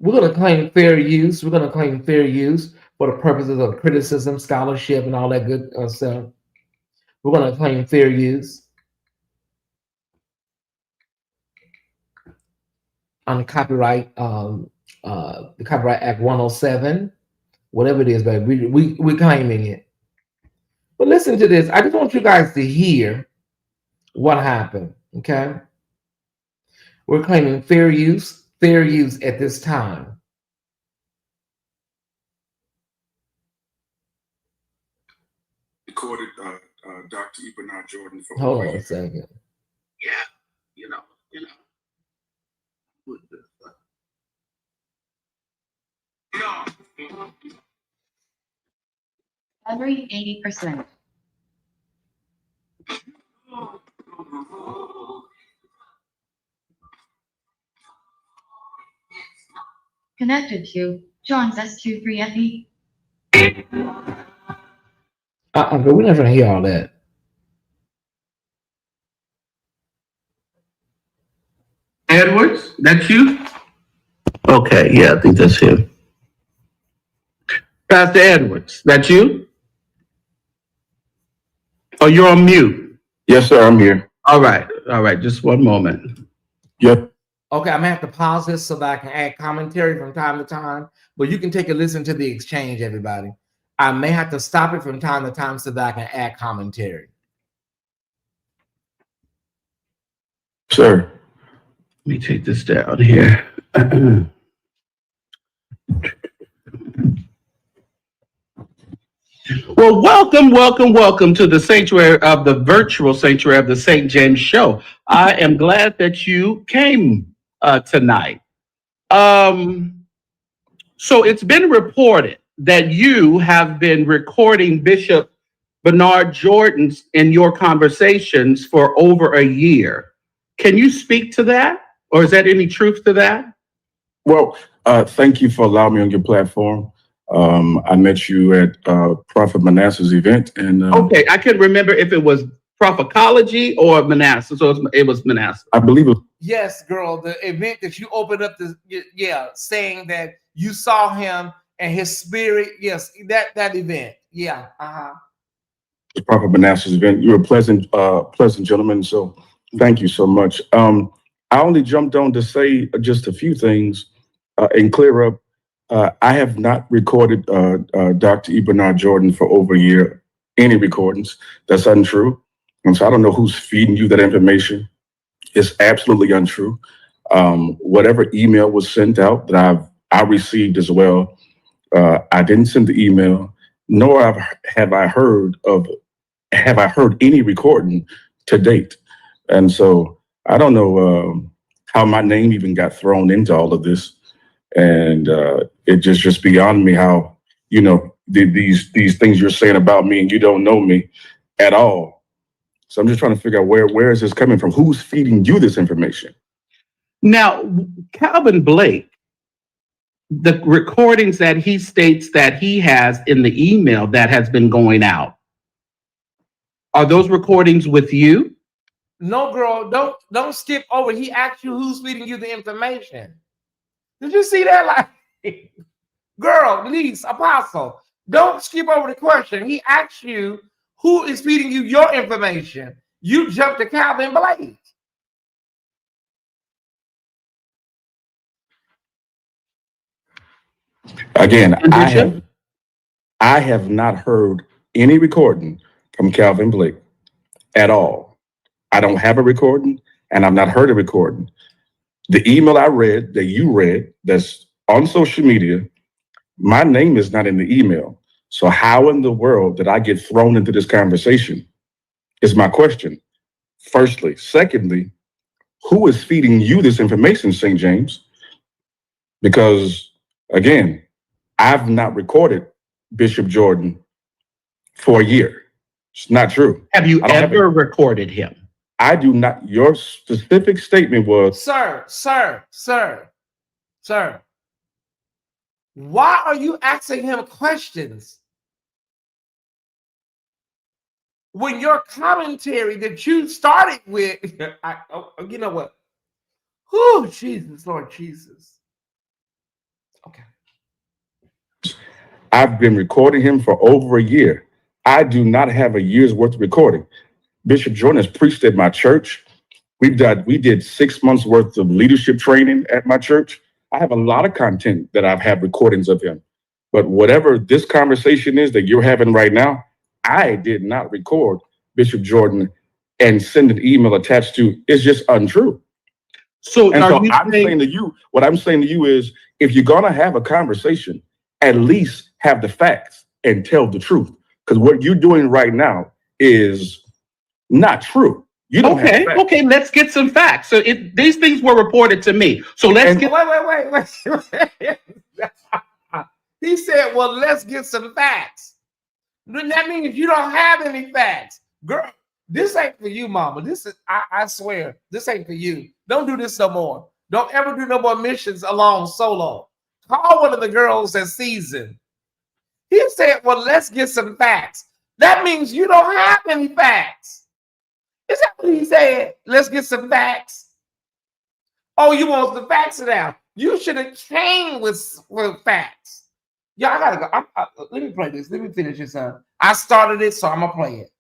We're going to claim fair use. We're going to claim fair use for the purposes of criticism, scholarship, and all that good stuff. We're going to claim fair use on the Copyright Act 107, whatever it is, baby. We're claiming it. But listen to this. I just want you guys to hear what happened. Okay, we're claiming fair use at this time. Recorded Dr. Bernard Jordan for Hold on a second. Yeah, you know. Battery 80%. Connected to John's S23FE. But we're not trying to hear all that. Edwards, that's you? Okay, yeah, I think that's him. Pastor Edwards, that's you? Oh, you're on mute. Yes, sir, I'm here. All right, just one moment. Yep. Okay, I'm gonna have to pause this so that I can add commentary from time to time, but you can take a listen to the exchange, everybody. I may have to stop it from time to time so that I can add commentary. Sir. Let me take this down here. Well, welcome to the sanctuary of the virtual sanctuary of the St. James Show. I am glad that you came tonight. So it's been reported that you have been recording Bishop Bernard Jordan in your conversations for over a year. Can you speak to that? Or is there any truth to that? Well, thank you for allowing me on your platform. I met you at Prophet Manasseh's event. And okay, I couldn't remember if it was Prophetology or Manasseh. So it was Manasseh. I believe it. Yes, girl, the event that you opened up, saying that you saw him and his spirit. Yes, that event. Yeah. Prophet Manasseh's event. You're a pleasant gentleman. So thank you so much. I only jumped on to say just a few things and clear up. I have not recorded Dr. Bernard Jordan for over a year, any recordings. That's untrue. And so I don't know who's feeding you that information. It's absolutely untrue. Whatever email was sent out that I received as well, I didn't send the email, nor have I heard any recording to date. And so I don't know how my name even got thrown into all of this. And it just beyond me how, these things you're saying about me and you don't know me at all. So I'm just trying to figure out where is this coming from? Who's feeding you this information? Now, Calvin Blake, the recordings that he states that he has in the email that has been going out, are those recordings with you? No, girl, don't skip over. He asked you who's feeding you the information. Did you see that? Like, girl, please, Apostle, don't skip over the question. He asked you who is feeding you your information. You jumped to Calvin Blake. Again, I I have not heard any recording from Calvin Blake at all. I don't have a recording, and I've not heard a recording. The email I read, that you read, that's on social media, my name is not in the email. So how in the world did I get thrown into this conversation? Is my question. Firstly. Secondly, who is feeding you this information, St. James? Because again, I've not recorded Bishop Jordan for a year. It's not true. Have you I don't have ever recorded him? I do not. Your specific statement was, Sir. Why are you asking him questions when your commentary that you started with? You know what? Oh, Jesus, Lord Jesus. Okay. I've been recording him for over a year. I do not have a year's worth of recording. Bishop Jordan has preached at my church. We did 6 months worth of leadership training at my church. I have a lot of content that I've had recordings of him. But whatever this conversation is that you're having right now, I did not record Bishop Jordan and send an email attached to. It's just untrue. So And are so you I'm saying to you, what I'm saying to you is, if you're gonna have a conversation, at least have the facts and tell the truth. Because what you're doing right now is not true. You don't have okay? facts. Okay, let's get some facts. So these things were reported to me. So let's And- get. Wait. He said, well, let's get some facts. Then that means you don't have any facts. Girl, this ain't for you, mama. This is, I swear, this ain't for you. Don't do this no more. Don't ever do no more missions alone solo. Call one of the girls that's seasoned. He said, well, let's get some facts. That means you don't have any facts. Is that what he said? Let's get some facts. Oh, you want the facts now? You should have came with facts. Yeah, I gotta go. Let me play this. Let me finish this. I started it, so I'm gonna play it.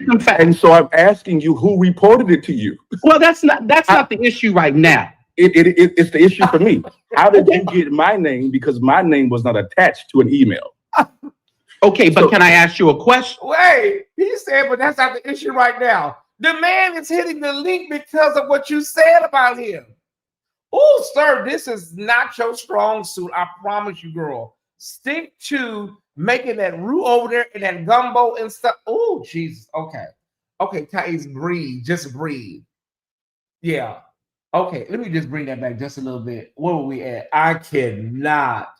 Some facts. And so I'm asking you, who reported it to you? Well, that's not the issue right now. It's the issue for me. How did you get my name? Because my name was not attached to an email. Okay, but So- can I ask you a question? Wait, he said, but that's not the issue right now. The man is hitting the link because of what you said about him. Oh, sir, this is not your strong suit. I promise you, girl. Stick to making that roux over there and that gumbo and stuff. Oh, Jesus. Okay. Okay, Tyesse, breathe. Just breathe. Yeah. Okay, let me just bring that back just a little bit. Where were we at? I cannot.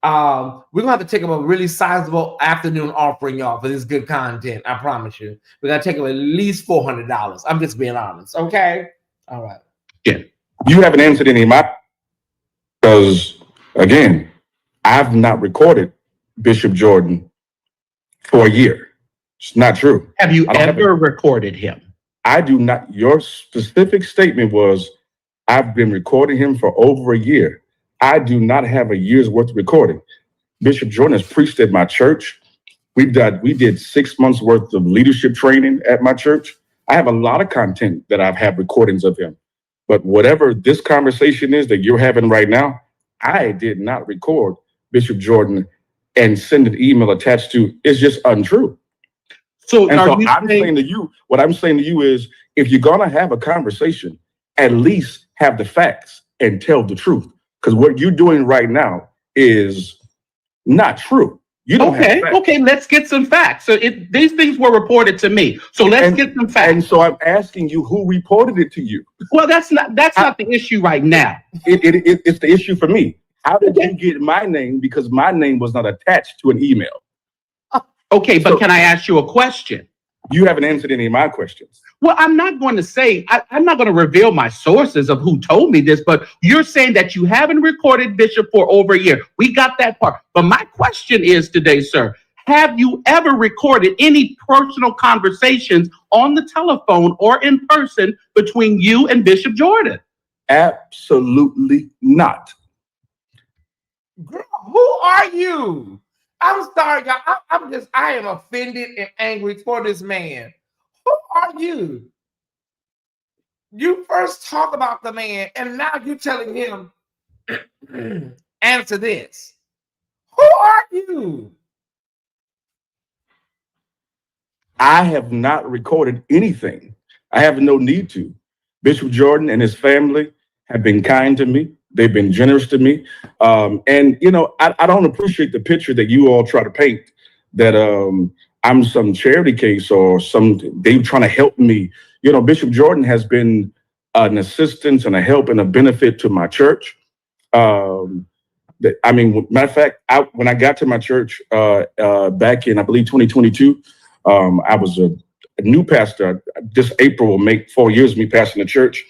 We're gonna have to take up a really sizable afternoon offering, y'all, for this good content. I promise you. We're gonna take up at least $400. I'm just being honest. Okay. All right. Yeah. You haven't answered any of my, because again, I've not recorded Bishop Jordan for a year. It's not true. Have you I don't have ever recorded him? I do not. Your specific statement was, I've been recording him for over a year. I do not have a year's worth of recording. Bishop Jordan has preached at my church. We did 6 months worth of leadership training at my church. I have a lot of content that I've had recordings of him. But whatever this conversation is that you're having right now, I did not record Bishop Jordan and send an email attached to. It's just untrue. So And are so you I'm saying to you, what I'm saying to you is, if you're gonna have a conversation, at least have the facts and tell the truth. Because what you're doing right now is not true. You don't have facts. Okay, let's get some facts. So these things were reported to me. So let's get some facts. And so I'm asking you, who reported it to you? Well, that's not the issue right now. It's the issue for me. How did you get my name? Because my name was not attached to an email. Okay, but So- can I ask you a question? You haven't answered any of my questions. Well, I'm not going to say, I'm not going to reveal my sources of who told me this, but you're saying that you haven't recorded Bishop for over a year. We got that part. But my question is today, sir, have you ever recorded any personal conversations on the telephone or in person between you and Bishop Jordan? Absolutely not. Girl, who are you? I'm sorry, y'all. I am offended and angry for this man. Who are you? You first talk about the man, and now you're telling him, answer this. Who are you? I have not recorded anything. I have no need to. Bishop Jordan and his family have been kind to me. They've been generous to me. And, you know, I don't appreciate the picture that you all try to paint that I'm some charity case or they trying to help me. You know, Bishop Jordan has been an assistance and a help and a benefit to my church. Matter of fact, when I got to my church back in, I believe, 2022, I was a new pastor. This April will make 4 years of me pastoring the church.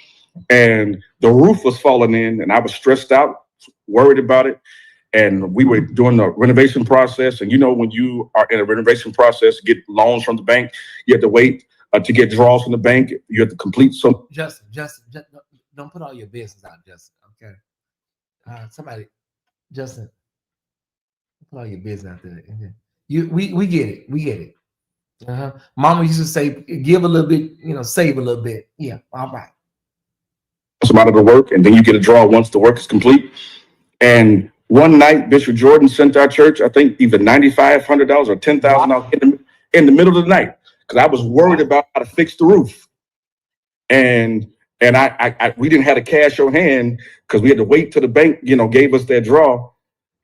And the roof was falling in, and I was stressed out, worried about it. And we were doing the renovation process. And, you know, when you are in a renovation process, get loans from the bank, you have to wait to get draws from the bank. You have to complete some. Justin, don't put all your business out, Justin. Okay. Justin, put all your business out there. We get it. We get it. Mama used to say, give a little bit, you know, save a little bit. Yeah. All right. Some out of the work, and then you get a draw once the work is complete. And one night, Bishop Jordan sent our church, I think, either $9,500 or $10,000 in the middle of the night, because I was worried about how to fix the roof. And we didn't have the cash on hand because we had to wait till the bank, you know, gave us that draw.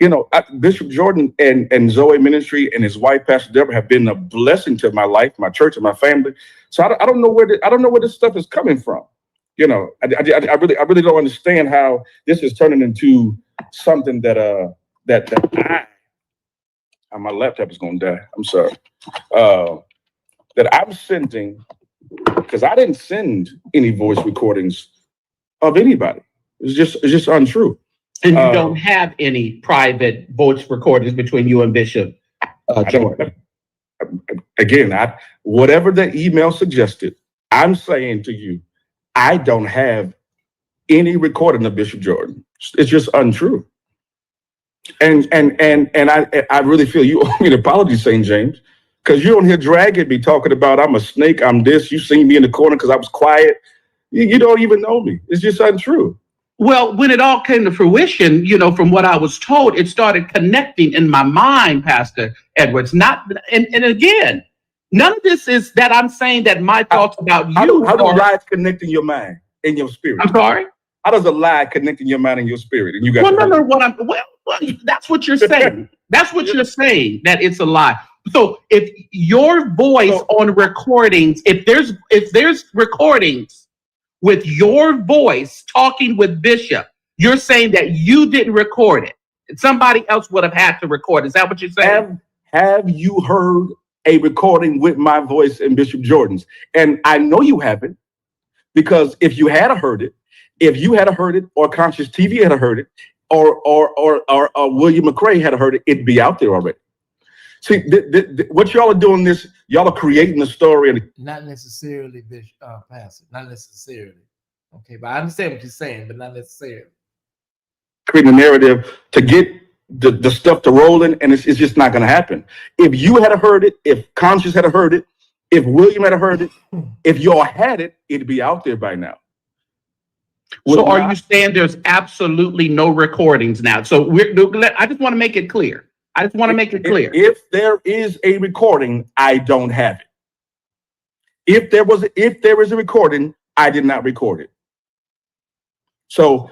You know, Bishop Jordan and Zoe Ministry and his wife, Pastor Deborah, have been a blessing to my life, my church, and my family. So I don't know where this stuff is coming from. You know, I really don't understand how this is turning into something that my laptop is going to die. I'm sorry. That I'm sending, because I didn't send any voice recordings of anybody. It's just untrue. And you don't have any private voice recordings between you and Bishop Jordan. Again, whatever the email suggested, I'm saying to you, I don't have any recording of Bishop Jordan. It's just untrue. And I really feel you owe me an apology, St. James, because you're on here dragging me, talking about I'm a snake, I'm this. You seen me in the corner because I was quiet. You don't even know me. It's just untrue. Well, when it all came to fruition, you know, from what I was told, it started connecting in my mind, Pastor Edwards. And again, none of this is that I'm saying that my thoughts about you. How do lies connect in your mind and your spirit? I'm sorry? How does a lie connect in your mind and your spirit? And you got well, that's what you're saying. That's what you're saying, that it's a lie. So if your voice on recordings, if there's recordings with your voice talking with Bishop, you're saying that you didn't record it. Somebody else would have had to record. Is that what you're saying? Have you heard a recording with my voice and Bishop Jordan's? And I know you haven't, because if you had heard it, or Conscious TV had heard it, or William McRae had heard it, it'd be out there already. See, what y'all are doing y'all are creating a story. Not necessarily, Bishop, Pastor, not necessarily. Okay, but I understand what you're saying, but not necessarily. Creating a narrative to get the stuff to rolling, and it's just not going to happen. If you had heard it, if Conscious had heard it, if William had heard it, if y'all had it, it'd be out there by now. So are you saying there's absolutely no recordings now? So I just want to make it clear. If there is a recording, I don't have it. If there is a recording, I did not record it. So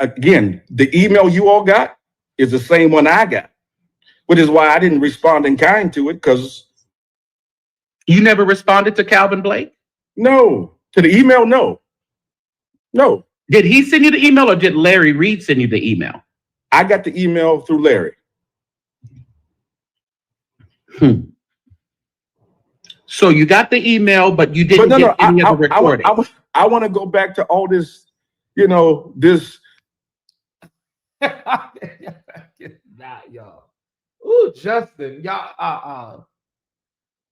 again, the email you all got is the same one I got, which is why I didn't respond in kind to it, because. You never responded to Calvin Blake? No. To the email, no. No. Did he send you the email, or did Larry Reed send you the email? I got the email through Larry. So you got the email, but you didn't get any of the recording. I want to go back to all this, this. Not y'all. Ooh, Justin, y'all.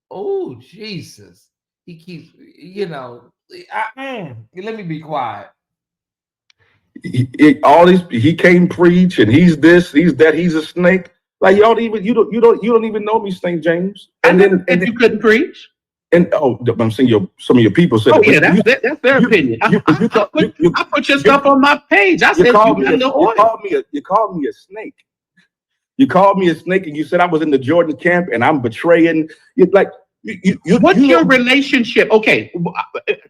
Oh, Jesus. He keeps, let me be quiet. He can't preach, and he's this, he's that, he's a snake. Like you don't even know me, St. James. And then you couldn't preach. And I'm saying some of your people said. Oh yeah, that's their opinion. I put your stuff on my page. I said you called me a snake. You called me a snake, and you said I was in the Jordan camp, and I'm betraying. What's your relationship? Okay,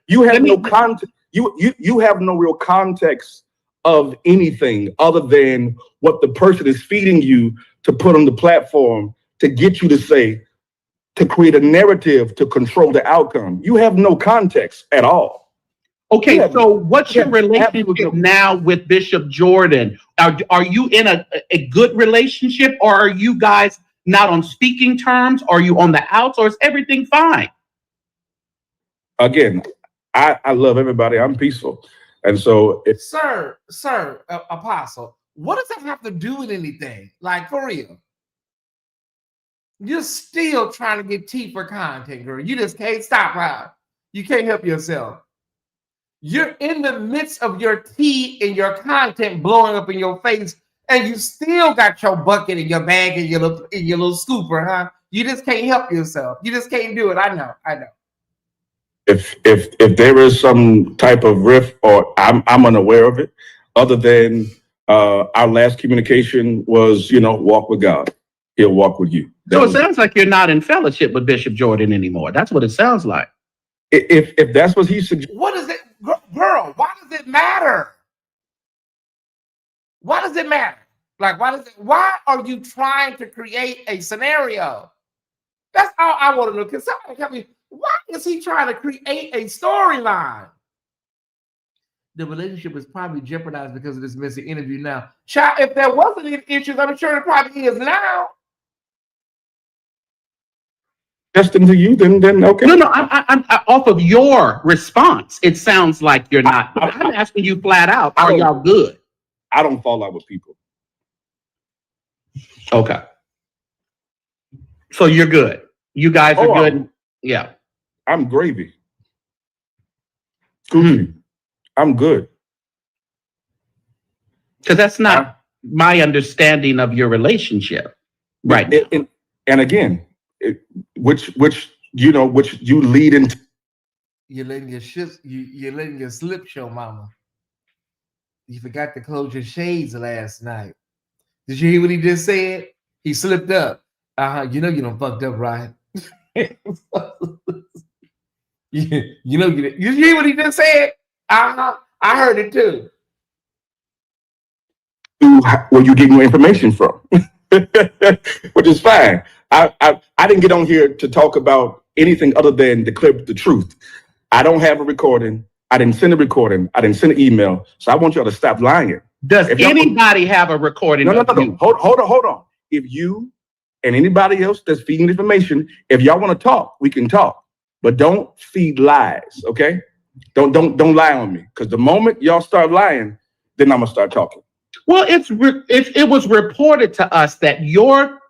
you have no context. You have no real context of anything other than what the person is feeding you to put on the platform to get you to say, to create a narrative to control the outcome. You have no context at all. Okay, so what's your relationship now with Bishop Jordan? Are you in a good relationship, or are you guys not on speaking terms? Are you on the outs, or is everything fine? Again, I love everybody. I'm peaceful. And so it's Sir, Apostle, what does that have to do with anything? Like, for real? You're still trying to get tea for content, girl. You just can't stop, huh? You can't help yourself. You're in the midst of your tea and your content blowing up in your face, and you still got your bucket and your bag and your little scooper, huh? You just can't help yourself. You just can't do it. I know. If there is some type of rift, or I'm unaware of it, other than our last communication was, walk with God. He'll walk with you. So it sounds like you're not in fellowship with Bishop Jordan anymore. That's what it sounds like. If that's what he suggests. What is it, girl? Why does it matter? Why does it matter? Like, why are you trying to create a scenario? That's all I want to know. Can somebody tell me, why is he trying to create a storyline? The relationship is probably jeopardized because of this missing interview now. Child, if there wasn't any issues, I'm sure it probably is now. Suggesting to you, then okay. No. I'm off of your response. It sounds like you're not. I'm asking you flat out. Are y'all good? I don't fall out with people. Okay. So you're good. You guys are good. Yeah. I'm gravy. I'm good. Because that's not my understanding of your relationship, right? And again, which you lead into. You're letting your slip show, mama. You forgot to close your shades last night. Did you hear what he just said? He slipped up. You done fucked up, right? You hear what he just said? I heard it too. Where you getting your information from? Which is fine. I didn't get on here to talk about anything other than declare the truth. I don't have a recording. I didn't send a recording. I didn't send an email. So I want y'all to stop lying. Does anybody have a recording? No. Hold on. If you and anybody else that's feeding information, if y'all want to talk, we can talk. But don't feed lies, okay? Don't lie on me. Because the moment y'all start lying, then I'm gonna start talking. Well, it was reported to us that your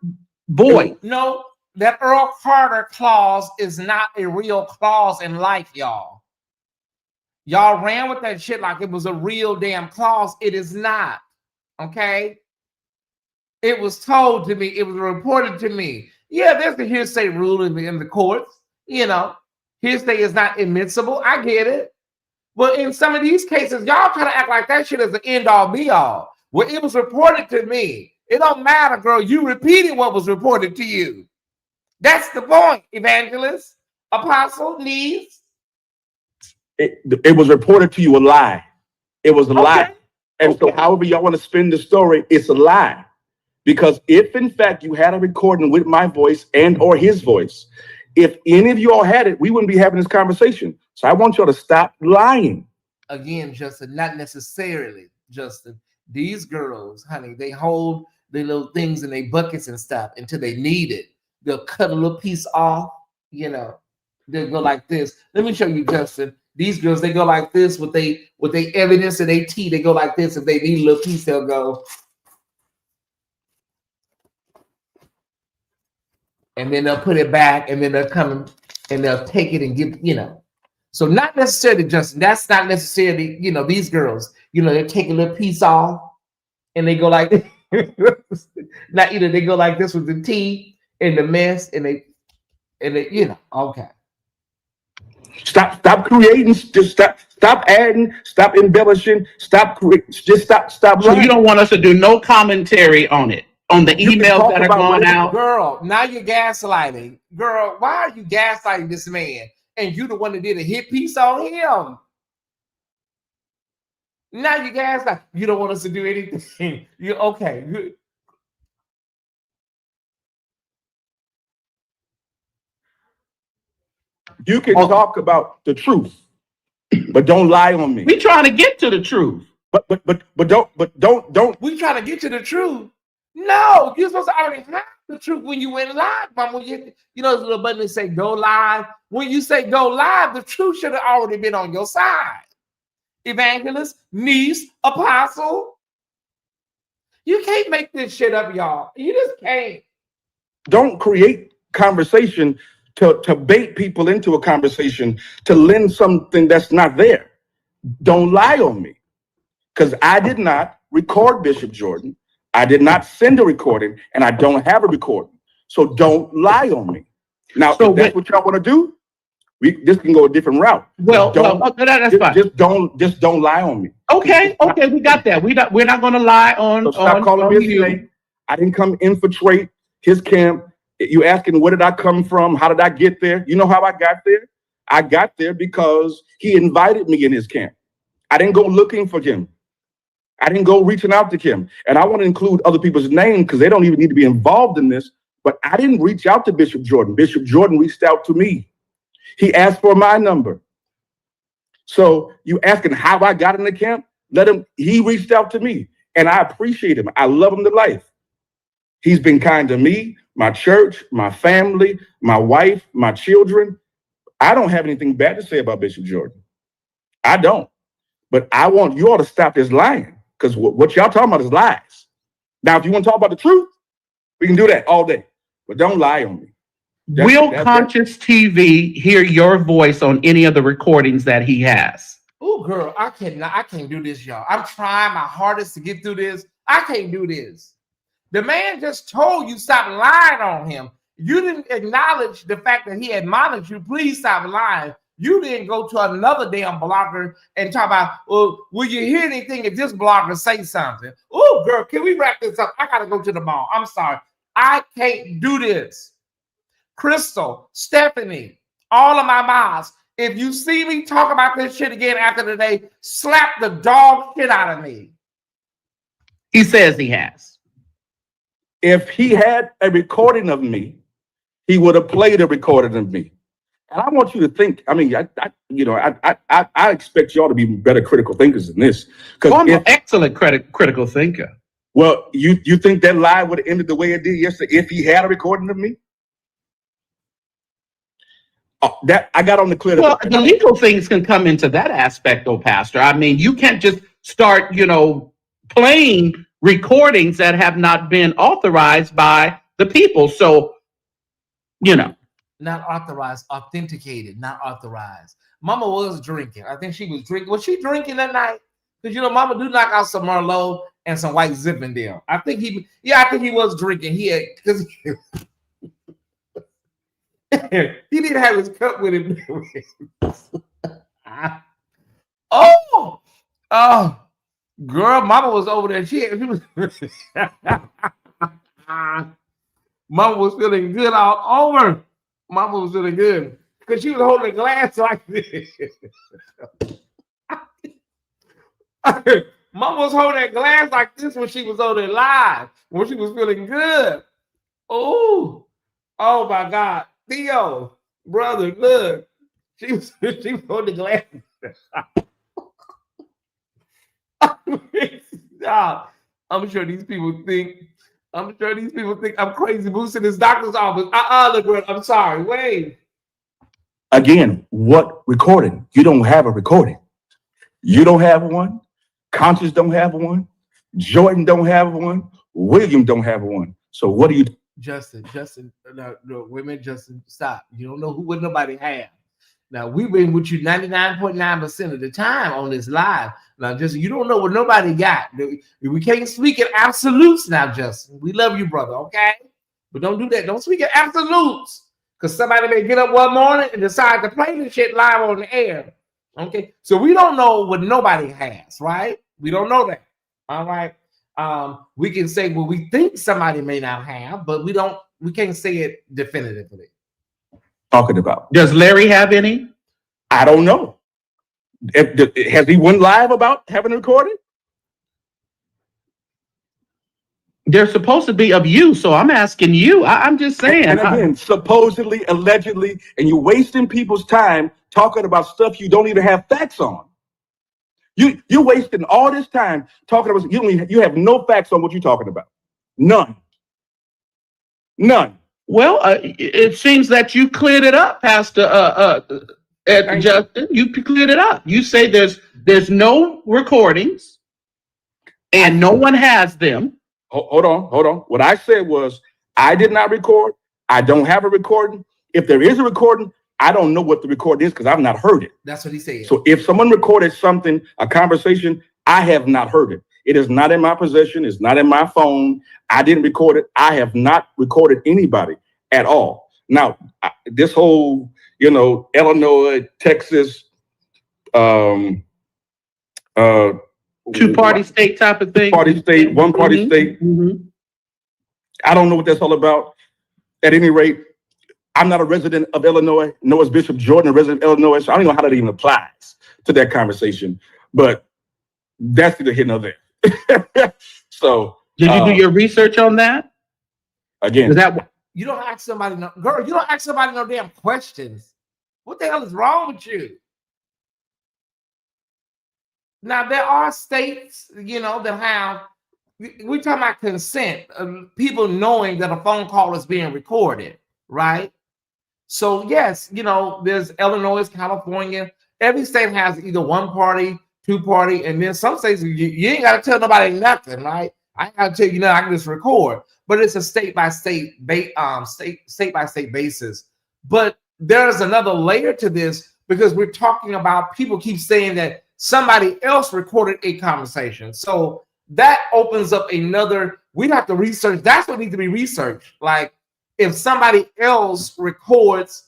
voice. No, that Earl Carter clause is not a real clause in life, y'all. Y'all ran with that shit like it was a real damn clause. It is not. Okay? It was told to me. It was reported to me. Yeah, there's the hearsay rule in the courts. Hearsay is not admissible. I get it. Well, in some of these cases, y'all try to act like that shit is the end all be all. Well, it was reported to me. It don't matter, girl. You repeated what was reported to you. That's the point, evangelist, apostle, needs. It was reported to you a lie. It was a lie. And so however y'all want to spin the story, it's a lie. Because if in fact you had a recording with my voice and or his voice, if any of you all had it, we wouldn't be having this conversation. So I want y'all to stop lying. Again, Justin, not necessarily, Justin. These girls, honey, they hold their little things in their buckets and stuff until they need it. They'll cut a little piece off, they'll go like this. Let me show you, Justin. These girls, they go like this with they evidence and they tea. They go like this. If they need a little piece, they'll go. And then they'll put it back, and then they'll come and they'll take it and give, So not necessarily, Justin. That's not necessarily, these girls, they take a little piece off and they go like this. Not either they go like this with the tea and the mess, and they okay. Stop creating. Just stop adding. Stop embellishing. Stop. Just stop. So you don't want us to do no commentary on it. on the You can emails talk that are about going whatever- out. Girl, now you're gaslighting. Girl, why are you gaslighting this man? And you the one that did a hit piece on him. Now you gaslight. You don't want us to do anything. You okay? You can Oh. talk about the truth, but don't lie on me. We trying to get to the truth. But don't. We trying to get to the truth. No, you're supposed to already have the truth when you went live. Mom, when you know, there's a little button that say go live. When you say go live, the truth should have already been on your side. Evangelist, niece, apostle. You can't make this shit up, y'all. You just can't. Don't create conversation to bait people into a conversation to lend something that's not there. Don't lie on me, because I did not record Bishop Jordan. I did not send a recording, and I don't have a recording. So don't lie on me. Now, So if that's what y'all want to do, this can go a different route. Well, that's fine. Just don't lie on me. Okay, we got that. We're not going to lie on. So stop calling me a snake. I didn't come infiltrate his camp. You asking where did I come from? How did I get there? You know how I got there? I got there because he invited me in his camp. I didn't go looking for him. I didn't go reaching out to him. And I want to include other people's names because they don't even need to be involved in this. But I didn't reach out to Bishop Jordan. Bishop Jordan reached out to me. He asked for my number. So you asking how I got in the camp? He reached out to me. And I appreciate him. I love him to life. He's been kind to me, my church, my family, my wife, my children. I don't have anything bad to say about Bishop Jordan. I don't. But I want you all to stop this lying, because what y'all talking about is lies. Now, if you want to talk about the truth, we can do that all day. But don't lie on me. Will Conscious TV hear your voice on any of the recordings that he has? Oh, girl, I can't do this, y'all. I'm trying my hardest to get through this. I can't do this. The man just told you stop lying on him. You didn't acknowledge the fact that he admonished you. Please stop lying. You didn't go to another damn blogger and talk about, well, will you hear anything if this blogger say something? Oh, girl, can we wrap this up? I got to go to the mall. I'm sorry. I can't do this. Crystal, Stephanie, all of my moms, if you see me talk about this shit again after today, slap the dog shit out of me. He says he has. If he had a recording of me, he would have played a recording of me. And I want you to think. I mean, I expect y'all to be better critical thinkers than this. I'm an excellent critical thinker. Well, you think that lie would have ended the way it did yesterday if he had a recording of me? That I got on the clear. Well, the legal things can come into that aspect, though, Pastor. I mean, you can't just start, playing recordings that have not been authorized by the people. So, Not authorized, authenticated, not authorized. Mama was drinking. I think she was drinking. Was she drinking that night? Because Mama do knock out some Merlot and some white Zinfandel. I think he was drinking. He had because he didn't have his cup with him. Oh, girl, Mama was over there. She was Mama was feeling good all over. Mama was feeling good because she was holding a glass like this. Mama was holding a glass like this when she was on there live, when she was feeling good. Oh my God. Theo, brother, look. She was holding the glass. I'm sure these people think I'm crazy boosting this doctor's office. Look, I'm sorry. Wait. Again, what recording? You don't have a recording. You don't have one. Conscious don't have one. Jordan don't have one. William don't have one. So what do you? Justin, no, women, Justin, stop. You don't know what nobody have. Now, we've been with you 99.9% of the time on this live. Now, Justin, you don't know what nobody got. We can't speak in absolutes now, Justin. We love you, brother, okay? But don't do that. Don't speak in absolutes. Because somebody may get up one morning and decide to play this shit live on the air. Okay? So we don't know what nobody has, right? We don't know that. All right? We can say, well, we think somebody may not have, but we can't say it definitively. Talking about. Does Larry have any? I don't know. Has he went live about having a recording? They're supposed to be of you, so I'm asking you. I'm just saying. And again, supposedly, allegedly, and you're wasting people's time talking about stuff you don't even have facts on. You're wasting all this time talking about you have no facts on what you're talking about. None. Well, it seems that you cleared it up, Pastor Justin. You cleared it up. You say there's no recordings, and no one has them. Hold on. What I said was I did not record. I don't have a recording. If there is a recording, I don't know what the recording is because I've not heard it. That's what he said. So if someone recorded something, a conversation, I have not heard it. It is not in my possession. It's not in my phone. I didn't record it. I have not recorded anybody at all. Now, this whole, Illinois, Texas, two-party state type of thing. Party state, one party state. Mm-hmm. I don't know what that's all about. At any rate, I'm not a resident of Illinois, nor is Bishop Jordan a resident of Illinois, so I don't know how that even applies to that conversation. But that's neither here nor there. So, did you do your research on that? Again, you don't ask somebody, girl. You don't ask somebody no damn questions. What the hell is wrong with you? Now there are states, that have. We're talking about consent, people knowing that a phone call is being recorded, right? So yes, there's Illinois, California. Every state has either one party, two party, and then some states you ain't got to tell nobody nothing, right? I got to tell you, I can just record. But it's a state by state basis. But there's another layer to this because we're talking about people keep saying that somebody else recorded a conversation. So that opens up another. We'd have to research. That's what needs to be researched. Like if somebody else records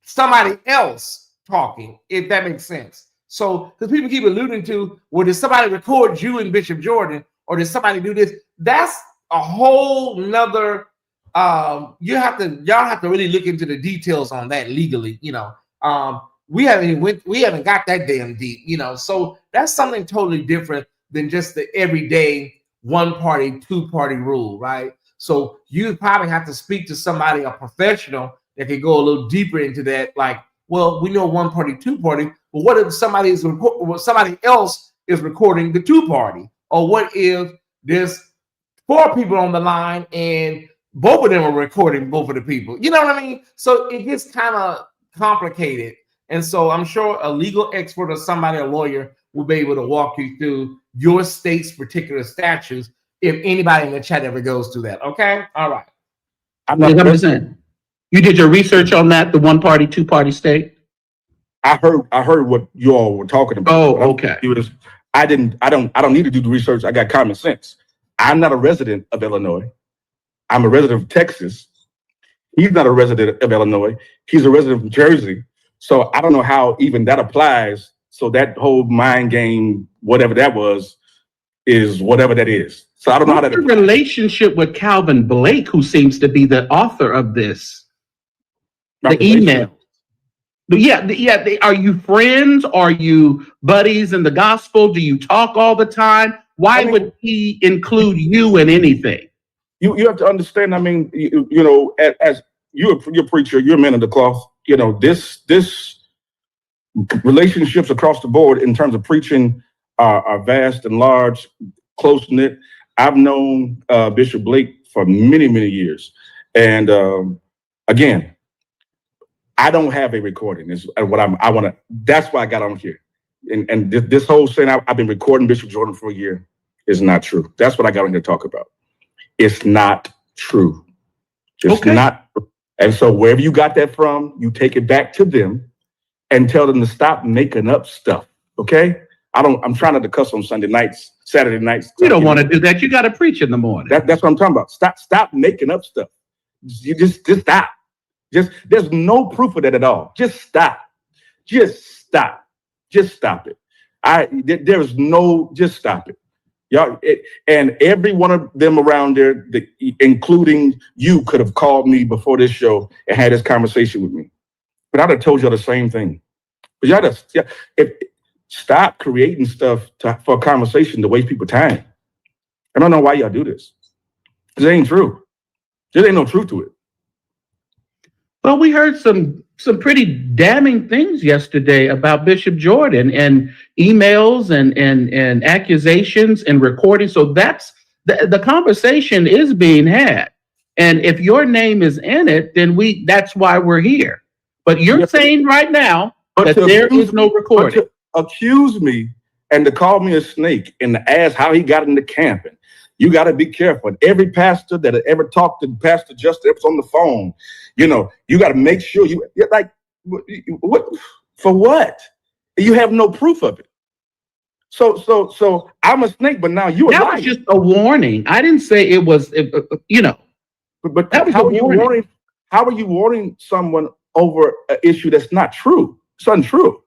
somebody else talking, if that makes sense. So because people keep alluding to, well, did somebody record you and Bishop Jordan, or did somebody do this? That's a whole nother. Y'all have to really look into the details on that legally. We haven't got that damn deep. So that's something totally different than just the everyday one party, two party rule, right? So you probably have to speak to somebody, a professional, that can go a little deeper into that. Like, well, we know one party, two party, but what if somebody else is recording the two party? Or what if there's 4 people on the line and both of them are recording both of the people? You know what I mean? So it gets kind of complicated. And so I'm sure a legal expert or somebody, a lawyer, will be able to walk you through your state's particular statutes if anybody in the chat ever goes through that. Okay? All right. I'm just saying. You did your research on that, the one party, two party state? I heard what you all were talking about. Oh, okay. I don't need to do the research. I got common sense. I'm not a resident of Illinois. I'm a resident of Texas. He's not a resident of Illinois. He's a resident of Jersey. So I don't know how even that applies. So that whole mind game, whatever that was, is whatever that is. So I don't know how that. What's your relationship with Calvin Blake, who seems to be the author of this? The email. Yeah. Are you friends? Are you buddies in the gospel? Do you talk all the time? Why would he include you in anything? You have to understand. I mean, as you're a preacher, you're a man of the cloth. This relationships across the board in terms of preaching are vast and large, close knit. I've known Bishop Blake for many, many years, and again, I don't have a recording. Is what I want to. That's why I got on here, and this whole saying I've been recording Bishop Jordan for a year is not true. That's what I got on here to talk about. It's not true. It's not. And so wherever you got that from, you take it back to them and tell them to stop making up stuff. Okay? I'm trying not to cuss on Sunday nights, Saturday nights. You don't want to do that. You got to preach in the morning. That's what I'm talking about. Stop making up stuff. You just stop. There's no proof of that at all. Just stop. Just stop. Just stop it. Just stop it. And every one of them around there, including you, could have called me before this show and had this conversation with me. But I'd have told y'all the same thing. But y'all just, stop creating stuff for a conversation to waste people's time. I don't know why y'all do this. Because it ain't true. There ain't no truth to it. Well, we heard some pretty damning things yesterday about Bishop Jordan and emails and accusations and recordings. So that's the conversation is being had. And if your name is in it, then that's why we're here. But you're saying right now that there is no recording. To accuse me and to call me a snake and to ask how he got into camping. You got to be careful. Every pastor that ever talked to Pastor Justin on the phone, you got to make sure you're like, what for what? You have no proof of it. So I'm a snake, but now you are. That was just a warning. I didn't say it was, But that was how are you warning? How are you warning someone over an issue that's not true? It's untrue.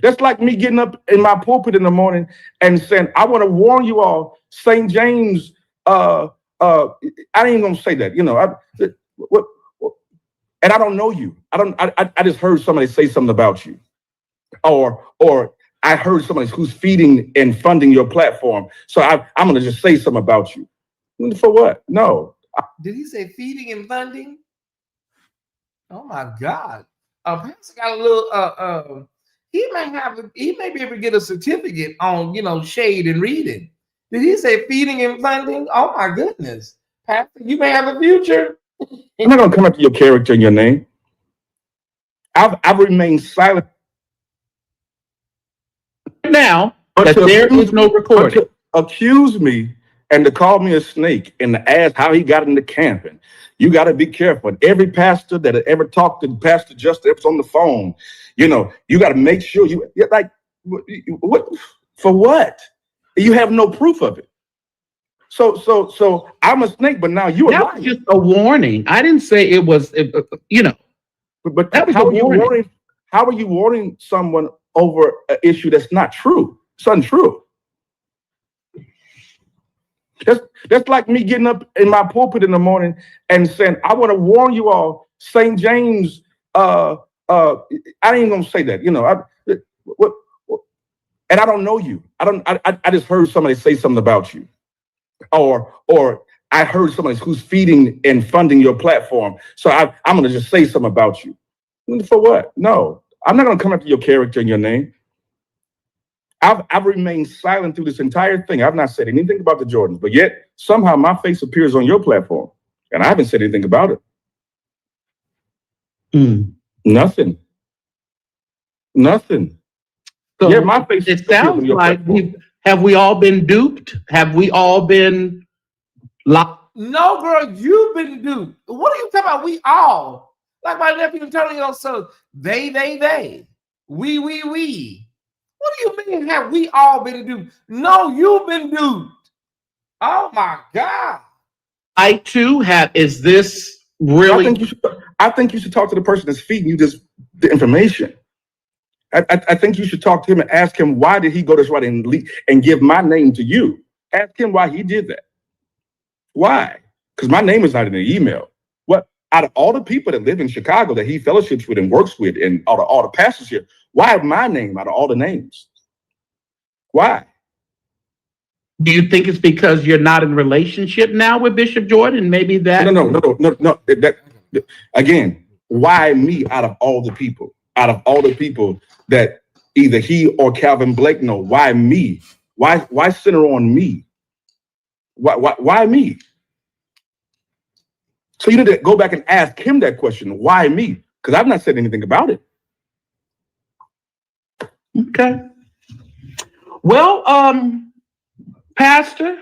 That's like me getting up in my pulpit in the morning and saying, I want to warn you all, St. James, I ain't even gonna say that, and I don't know you. I just heard somebody say something about you. Or I heard somebody who's feeding and funding your platform. So I'm gonna just say something about you. For what? No. Did he say feeding and funding? Oh my God. Pastor got a little he may be able to get a certificate on shade and reading. Did he say feeding and funding? Oh my goodness. Pastor, you may have a future. I'm not gonna come up to your character and your name. I've remained silent now, but there is no recording. To accuse me and to call me a snake and to ask how he got into camping. You got to be careful. Every pastor that ever talked to Pastor Justin on the phone, you got to make sure you're like, what for what? You have no proof of it. So I'm a snake, but now you are. That was just a warning. I didn't say it was, But that was how a are you warning. warning? How are you warning someone over an issue that's not true? It's untrue. That's like me getting up in my pulpit in the morning and saying, I want to warn you all, St. James, I ain't gonna say that, and I don't know you. I just heard somebody say something about you. Or I heard somebody who's feeding and funding your platform. So I'm gonna just say something about you. For what? No, I'm not gonna come after your character and your name. I've remained silent through this entire thing. I've not said anything about the Jordans, but yet somehow my face appears on your platform, and I haven't said anything about it. Nothing. So Yeah, my face. It sounds like have we all been duped? Have we all been locked? No, girl, you've been duped. What are you talking about? We all. Like my nephew Antonio says, they. We. What do you mean have we all been duped? No, you've been duped. Oh my God. I too have. Is this really? I think you should talk to the person that's feeding you the information. I think you should talk to him and ask him, why did he go this route and give my name to you? Ask him why he did that. Why? Because my name is not in the email. What, out of all the people that live in Chicago that he fellowships with and works with and all the pastors here, why my name out of all the names? Why? Do you think it's because you're not in relationship now with Bishop Jordan? Maybe that. No. Again, why me out of all the people? Out of all the people that either he or Calvin Blake know, why me? Why center on me? Why me? So you need to go back and ask him that question. Why me? Because I've not said anything about it. Okay. Well, Pastor,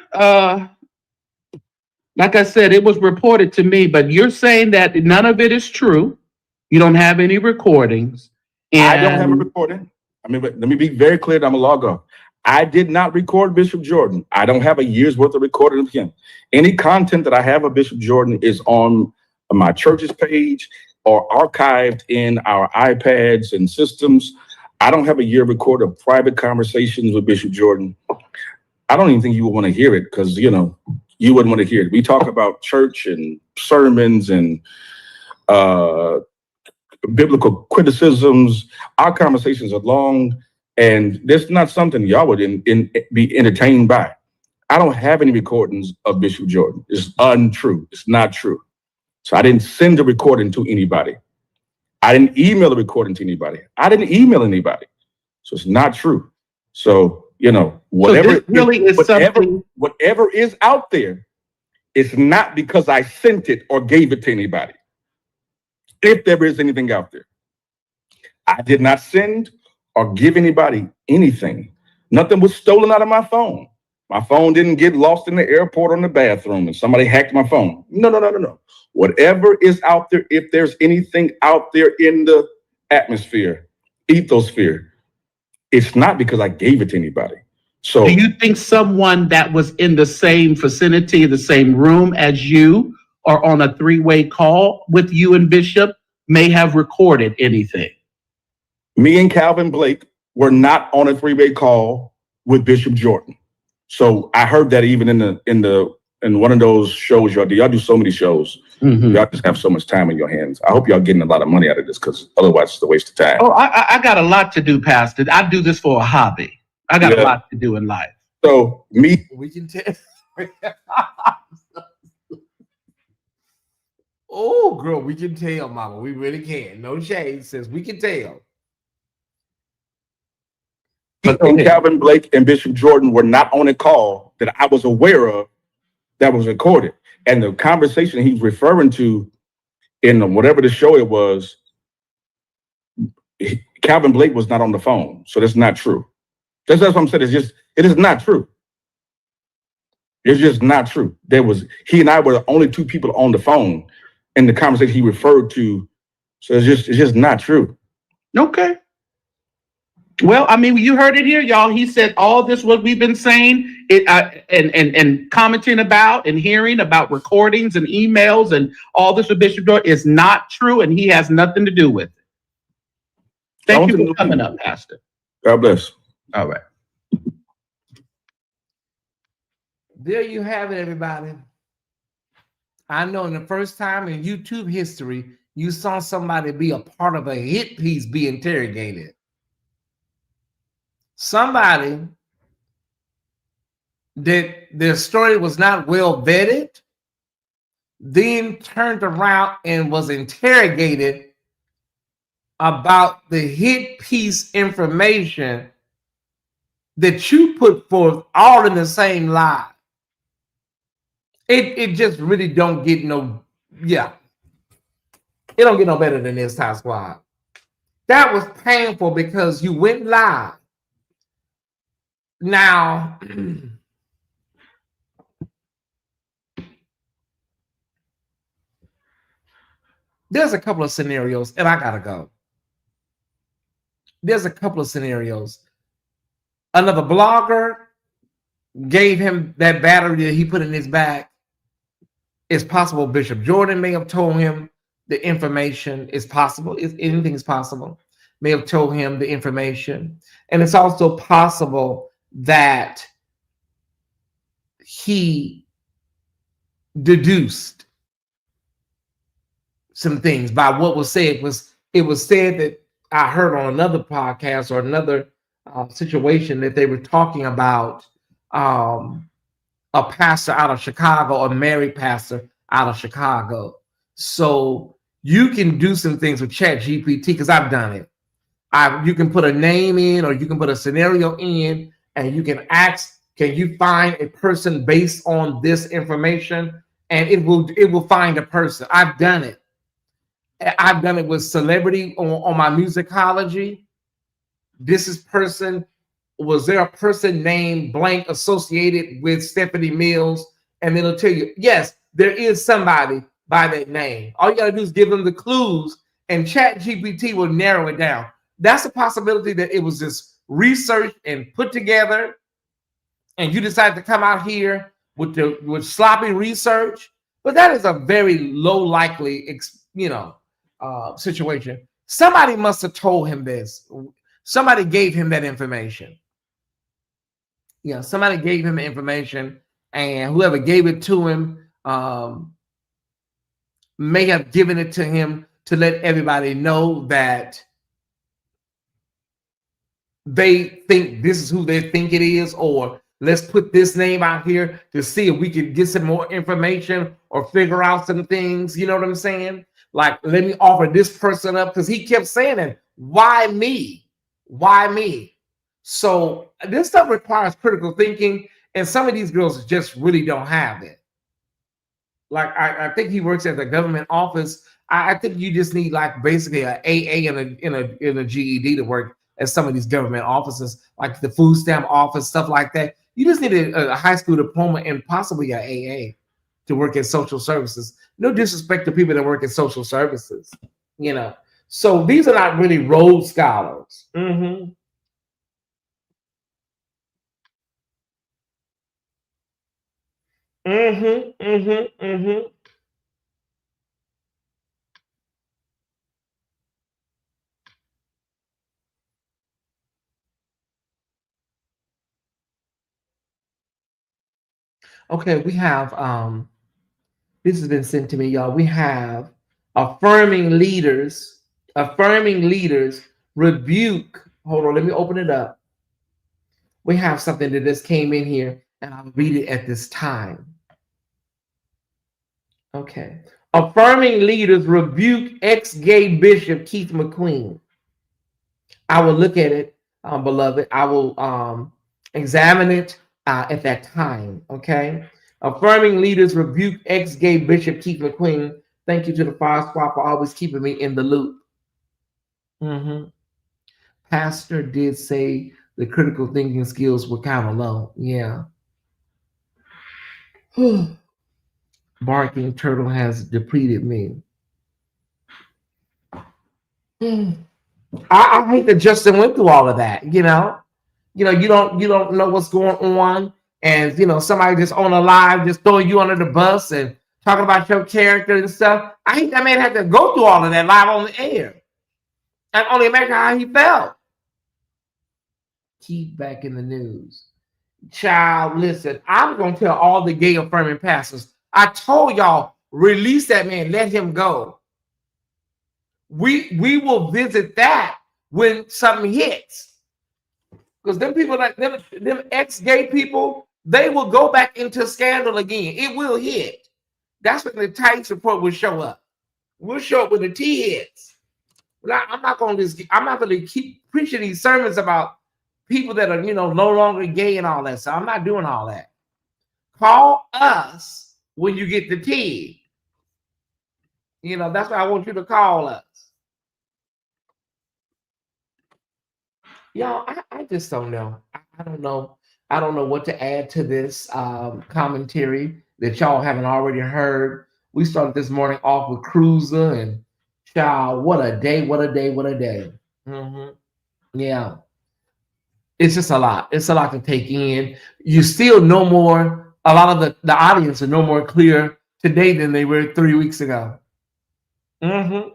like I said, it was reported to me, but you're saying that none of it is true. You don't have any recordings. I don't have a recording. But let me be very clear. I'm a log off. I did not record Bishop Jordan. I don't have a year's worth of recording of him. Any content that I have of Bishop Jordan is on my church's page or archived in our iPads and systems. I don't have a year record of private conversations with Bishop Jordan. I don't even think you would want to hear it because, you know, you wouldn't want to hear it. We talk about church and sermons and biblical criticisms. Our conversations are long, and that's not something y'all would be entertained by. I don't have any recordings of Bishop Jordan. It's untrue. It's not true. So I didn't send a recording to anybody. I didn't email a recording to anybody. I didn't email anybody. So it's not true. So, you know, whatever whatever is out there, it's not because I sent it or gave it to anybody. If there is anything out there, I did not send or give anybody anything. Nothing was stolen out of my phone. My phone didn't get lost in the airport or in the bathroom and somebody hacked my phone. No. Whatever is out there, if there's anything out there in the atmosphere, ethosphere, it's not because I gave it to anybody. So do you think someone that was in the same vicinity, the same room as you, or on a three-way call with you and Bishop may have recorded anything? Me and Calvin Blake were not on a three-way call with Bishop Jordan. So I heard that even in one of those shows y'all do. Y'all do so many shows. Mm-hmm. Y'all just have so much time in your hands. I hope y'all getting a lot of money out of this because otherwise it's a waste of time. Oh, I got a lot to do, Pastor. I do this for a hobby. I got a lot to do in life. So we can tell. Oh, girl, we can tell, Mama. We really can. No shade, says we can tell. And Calvin Blake and Bishop Jordan were not on a call that I was aware of that was recorded. And the conversation he's referring to in whatever the show it was, Calvin Blake was not on the phone. So that's not true. That's what I'm saying. It is not true. It's just not true. He and I were the only two people on the phone in the conversation he referred to. So it's just not true. Okay. Well, I mean, you heard it here, y'all. He said all this, what we've been saying and commenting about and hearing about recordings and emails and all this with Bishop Jordan is not true, and he has nothing to do with it. Thank you for coming up, Pastor. God bless. All right. There you have it, everybody. I know in the first time in YouTube history, you saw somebody be a part of a hit piece be interrogated. Somebody that their story was not well vetted, then turned around and was interrogated about the hit piece information that you put forth all in the same lie. It just really don't get no, it don't get no better than this, Ty Squad. That was painful because you went live. Now, there's a couple of scenarios, and I gotta go. There's a couple of scenarios. Another blogger gave him that battery that he put in his bag. It's possible Bishop Jordan may have told him the information. It's possible. Anything's possible. May have told him the information. And it's also possible that he deduced some things by what was said. It was said that I heard on another podcast or another situation that they were talking about a pastor out of Chicago, a married pastor out of Chicago. So you can do some things with ChatGPT because I've done it. You can put a name in or you can put a scenario in and you can ask, can you find a person based on this information? And it will find a person. I've done it. I've done it with celebrity on my musicology. Was there a person named blank associated with Stephanie Mills? And then it'll tell you, yes, there is somebody by that name. All you got to do is give them the clues and ChatGPT will narrow it down. That's a possibility that it was just researched and put together and you decided to come out here with sloppy research. But that is a very low likely, situation. Somebody must have told him this. Somebody gave him that information. Yeah, somebody gave him the information, and whoever gave it to him may have given it to him to let everybody know that they think this is who they think it is, or let's put this name out here to see if we can get some more information or figure out some things. You know what I'm saying? Like, let me offer this person up, because he kept saying it. Why me? Why me? So this stuff requires critical thinking, and some of these girls just really don't have it. Like, I think he works at the government office. I think you just need like basically an AA and a GED to work at some of these government offices, like the food stamp office, stuff like that. You just need a high school diploma and possibly an AA to work in social services. No disrespect to people that work in social services, you know. So these are not really Rhodes Scholars. Mm-hmm. Mm-hmm. Mm-hmm. Mm-hmm. Okay, we have this has been sent to me, y'all. We have affirming leaders rebuke. Hold on, let me open it up. We have something that just came in here, and I'll read it at this time. Okay. Affirming leaders rebuke ex-gay Bishop Keith McQueen. I will look at it, beloved. I will examine it at that time. Okay. Affirming leaders rebuke ex-gay Bishop Keith McQueen. Thank you to the Fire Squad for always keeping me in the loop. Mm-hmm. Pastor did say the critical thinking skills were kind of low. Yeah. Barking turtle has depleted me. I hate that Justin went through all of that. You don't know what's going on, and somebody just on a live just throwing you under the bus and talking about your character and stuff. I hate that man had to go through all of that live on the air. I can only imagine how he felt. Keep back in the news. Child, listen, I'm going to tell all the gay affirming pastors. I told y'all, release that man, let him go. We will visit that when something hits. Because them people, like them ex-gay people, they will go back into scandal again. It will hit. That's when the Tyesse Report will show up. We'll show up when the T hits. I'm not going to keep preaching these sermons about people that are, no longer gay and all that. So I'm not doing all that. Call us when you get the T. That's why I want you to call us. Y'all, I just don't know. I don't know. I don't know what to add to this commentary that y'all haven't already heard. We started this morning off with Cruiser and child. What a day! What a day! What a day! Mm-hmm. Yeah, it's just a lot. It's a lot to take in. You still no more. A lot of the audience are no more clear today than they were 3 weeks ago. Mm-hmm.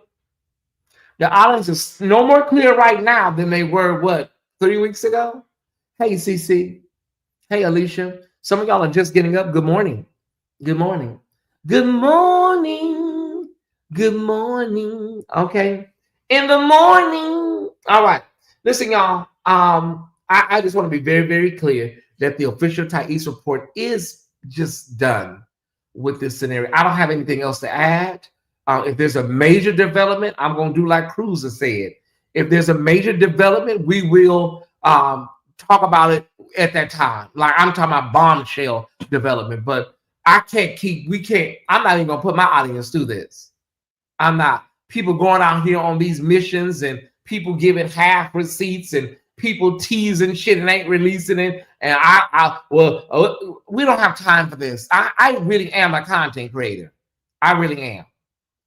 The audience is no more clear right now than they were, 3 weeks ago? Hey, CC. Hey, Alicia. Some of y'all are just getting up. Good morning. Good morning. Good morning. Good morning. Okay. In the morning. All right. Listen, y'all. I just want to be very, very clear that the official Tyesse Report is just done with this scenario. I don't have anything else to add. If there's a major development, I'm going to do like Cruiser said. If there's a major development, we will talk about it at that time. Like I'm talking about bombshell development, but I'm not even going to put my audience through this. I'm not. People going out here on these missions and people giving half receipts and people teasing shit and ain't releasing it. And we don't have time for this. I really am a content creator. I really am.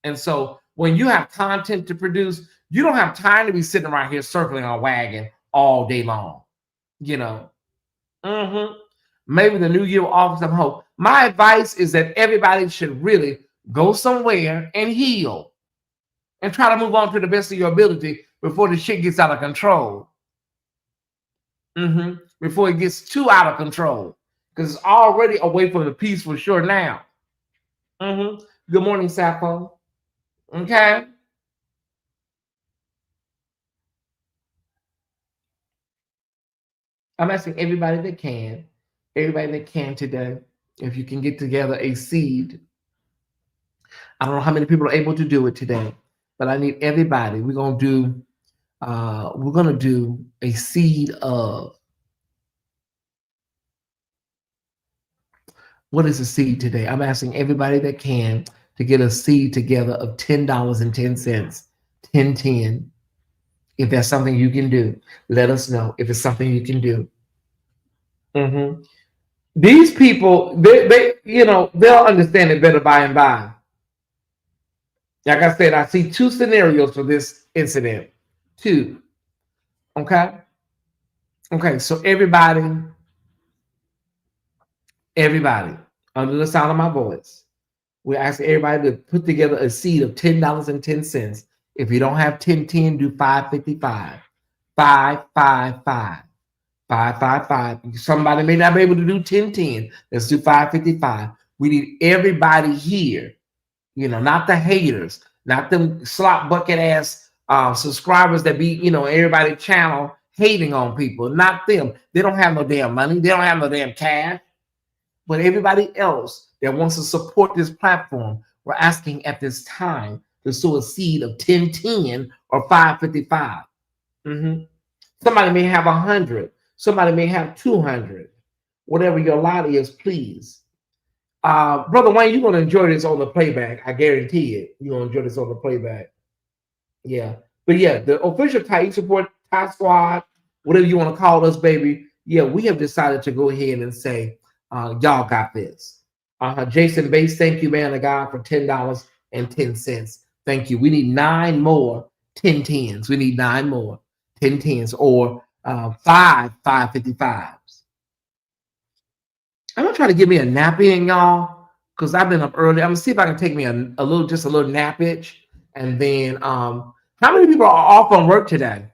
And so when you have content to produce, you don't have time to be sitting around here circling a wagon all day long. Maybe the New Year will offer some hope. My advice is that everybody should really go somewhere and heal and try to move on to the best of your ability before the shit gets out of control. Before it gets too out of control, because it's already away from the peace for sure now. Good morning, Sappho. Okay. I'm asking everybody that can today, if you can get together a seed. I don't know how many people are able to do it today, but I need everybody. We're gonna do a seed of, what is a seed today? I'm asking everybody that can to get a seed together of $10.10, 1010. If that's something you can do, let us know if it's something you can do. These people, they'll understand it better by and by. Like I said, I see two scenarios for this incident. Two. Okay. Okay. So everybody, under the sound of my voice, we're asking everybody to put together a seed of $10.10. If you don't have 1010, do 555. 555. 555. Somebody may not be able to do 1010. Let's do 555. We need everybody here, not the haters, not them slop bucket ass subscribers that be, everybody channel hating on people. Not them. They don't have no damn money. They don't have no damn cash. But everybody else that wants to support this platform, we're asking at this time to sow a seed of 1010 or 555. Somebody may have 100. Somebody may have 200. Whatever your lot is, please. Brother Wayne, you're going to enjoy this on the playback. I guarantee it. You're going to enjoy this on the playback. Yeah. But yeah, the official Tyesse Report, Ty Squad, whatever you want to call us, baby. Yeah, we have decided to go ahead and say, y'all got this. Jason Bates, thank you, man of God, for $10.10. Thank you. We need 9 more 1010s. We need 9 more 1010s or 555s. I'm gonna try to get me a nap in, y'all, because I've been up early. I'm gonna see if I can take me a little nap itch. And then how many people are off on work today?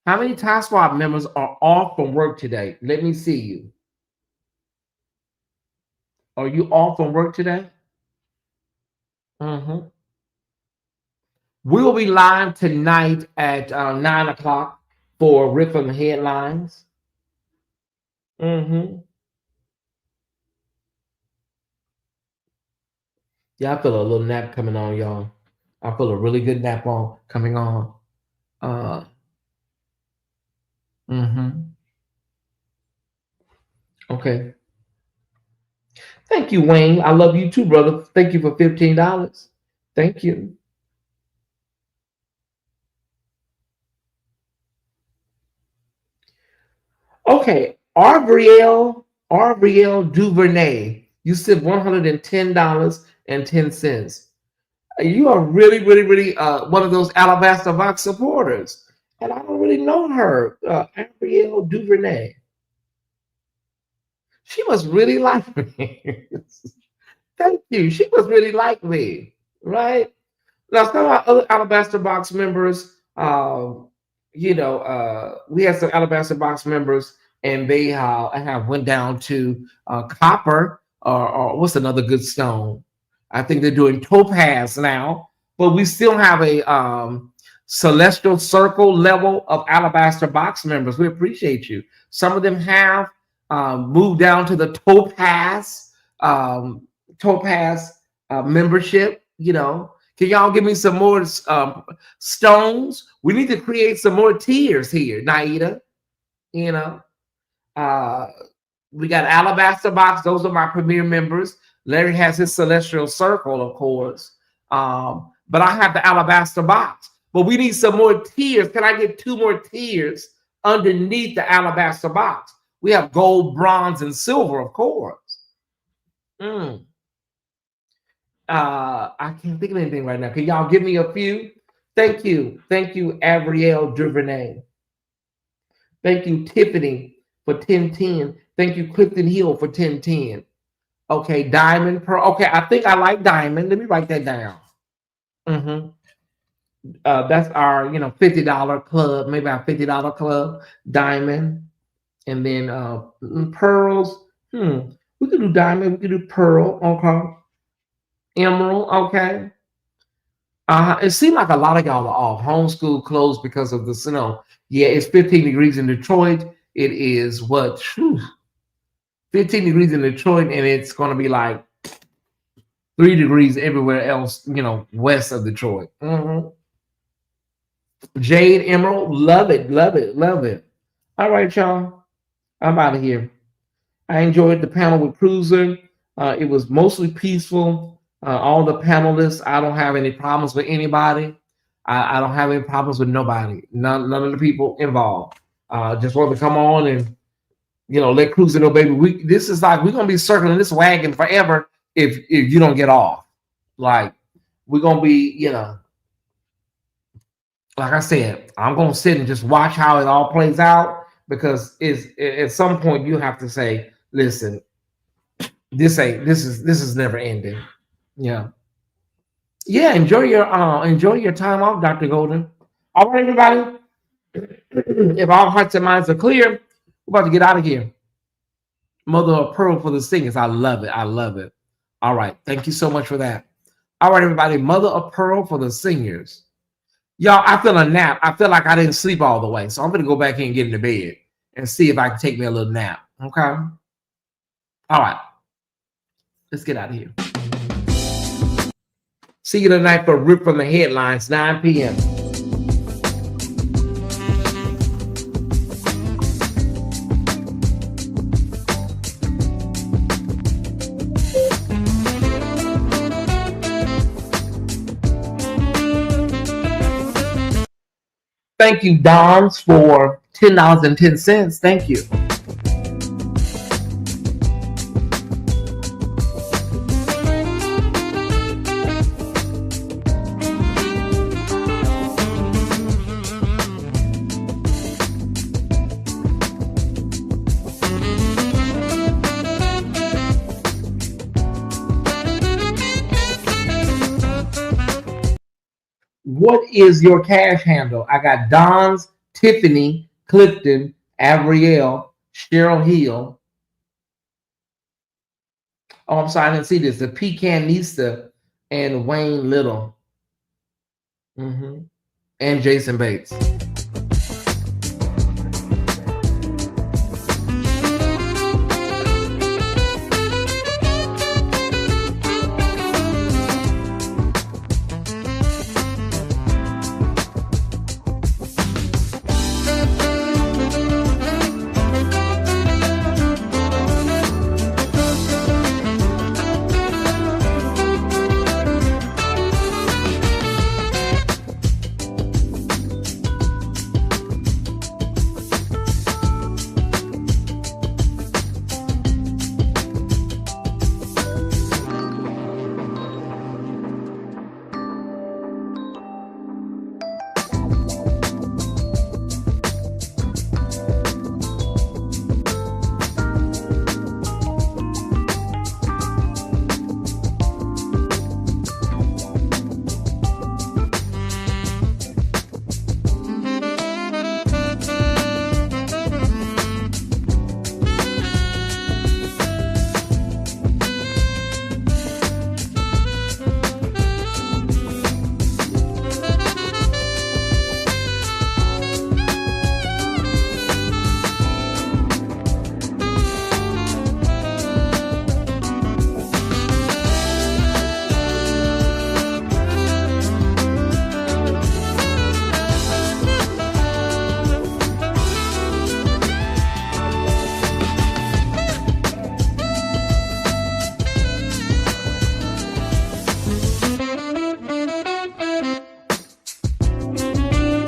How many Ty Squad members are off from work today? Let me see you. Are you off from work today? We'll be live tonight at 9 o'clock for Rip from the Headlines. Yeah, I feel a little nap coming on, y'all. I feel a really good nap coming on. Okay. Thank you, Wayne. I love you too, brother. Thank you for $15. Thank you. Okay, Arbrielle Duvernay. You said $110.10. You are really, really, really one of those Alabaster Box supporters. And I don't really know her, Arbrielle Duvernay. She must really like me. Thank you. She must really like me, right? Now, some of our other Alabaster Box members, we had some Alabaster Box members, and they have went down to copper, or what's another good stone? I think they're doing topaz now, but we still have a celestial circle level of Alabaster Box members. We appreciate you. Some of them have moved down to the topaz membership. Can y'all give me some more stones? We need to create some more tiers here, Naida. We got Alabaster Box. Those are my premier members. Larry has his Celestial Circle, of course. But I have the Alabaster Box. But we need some more tiers. Can I get 2 more tiers underneath the Alabaster Box? We have gold, bronze, and silver, of course. I can't think of anything right now. Can y'all give me a few? Thank you. Thank you, Abrielle Duvernay. Thank you, Tiffany, for 1010. Thank you, Clifton Hill, for 1010. Okay, Diamond Pearl. Okay, I think I like Diamond. Let me write that down. That's our, $50 club, maybe our $50 club. Diamond, and then pearls. We could do diamond. We could do pearl. Okay. Emerald. Okay. It seemed like a lot of y'all are off. Homeschool closed because of the snow. Yeah, it's 15 degrees in Detroit. It is what? 15 degrees in Detroit, and it's going to be like 3 degrees everywhere else, west of Detroit. Jade, Emerald, love it, love it, love it. All right, y'all. I'm out of here. I enjoyed the panel with Cruiser. It was mostly peaceful. All the panelists, I don't have any problems with anybody. I don't have any problems with nobody. None of the people involved. Just want to come on and let Cruiser know, baby. This is like we're gonna be circling this wagon forever if you don't get off. Like we're gonna be, like I said, I'm gonna sit and just watch how it all plays out, because at some point you have to say, listen, this is never ending. Yeah. Enjoy your time off, Dr. Golden. All right, everybody. If all hearts and minds are clear, we're about to get out of here. Mother of pearl for the singers. I love it. I love it. All right. Thank you so much for that. All right, everybody. Mother of pearl for the singers. Y'all, I feel a nap. I feel like I didn't sleep all the way. So I'm going to go back in and get into bed and see if I can take me a little nap. Okay. All right. Let's get out of here. See you tonight for Rip from the Headlines, 9 p.m. Thank you, Dons, for $10.10. Thank you. What is your cash handle? I got Don's, Tiffany, Clifton, Avriel, Cheryl Hill. Oh, I'm sorry, I didn't see this. The Pecanista and Wayne Little. And Jason Bates.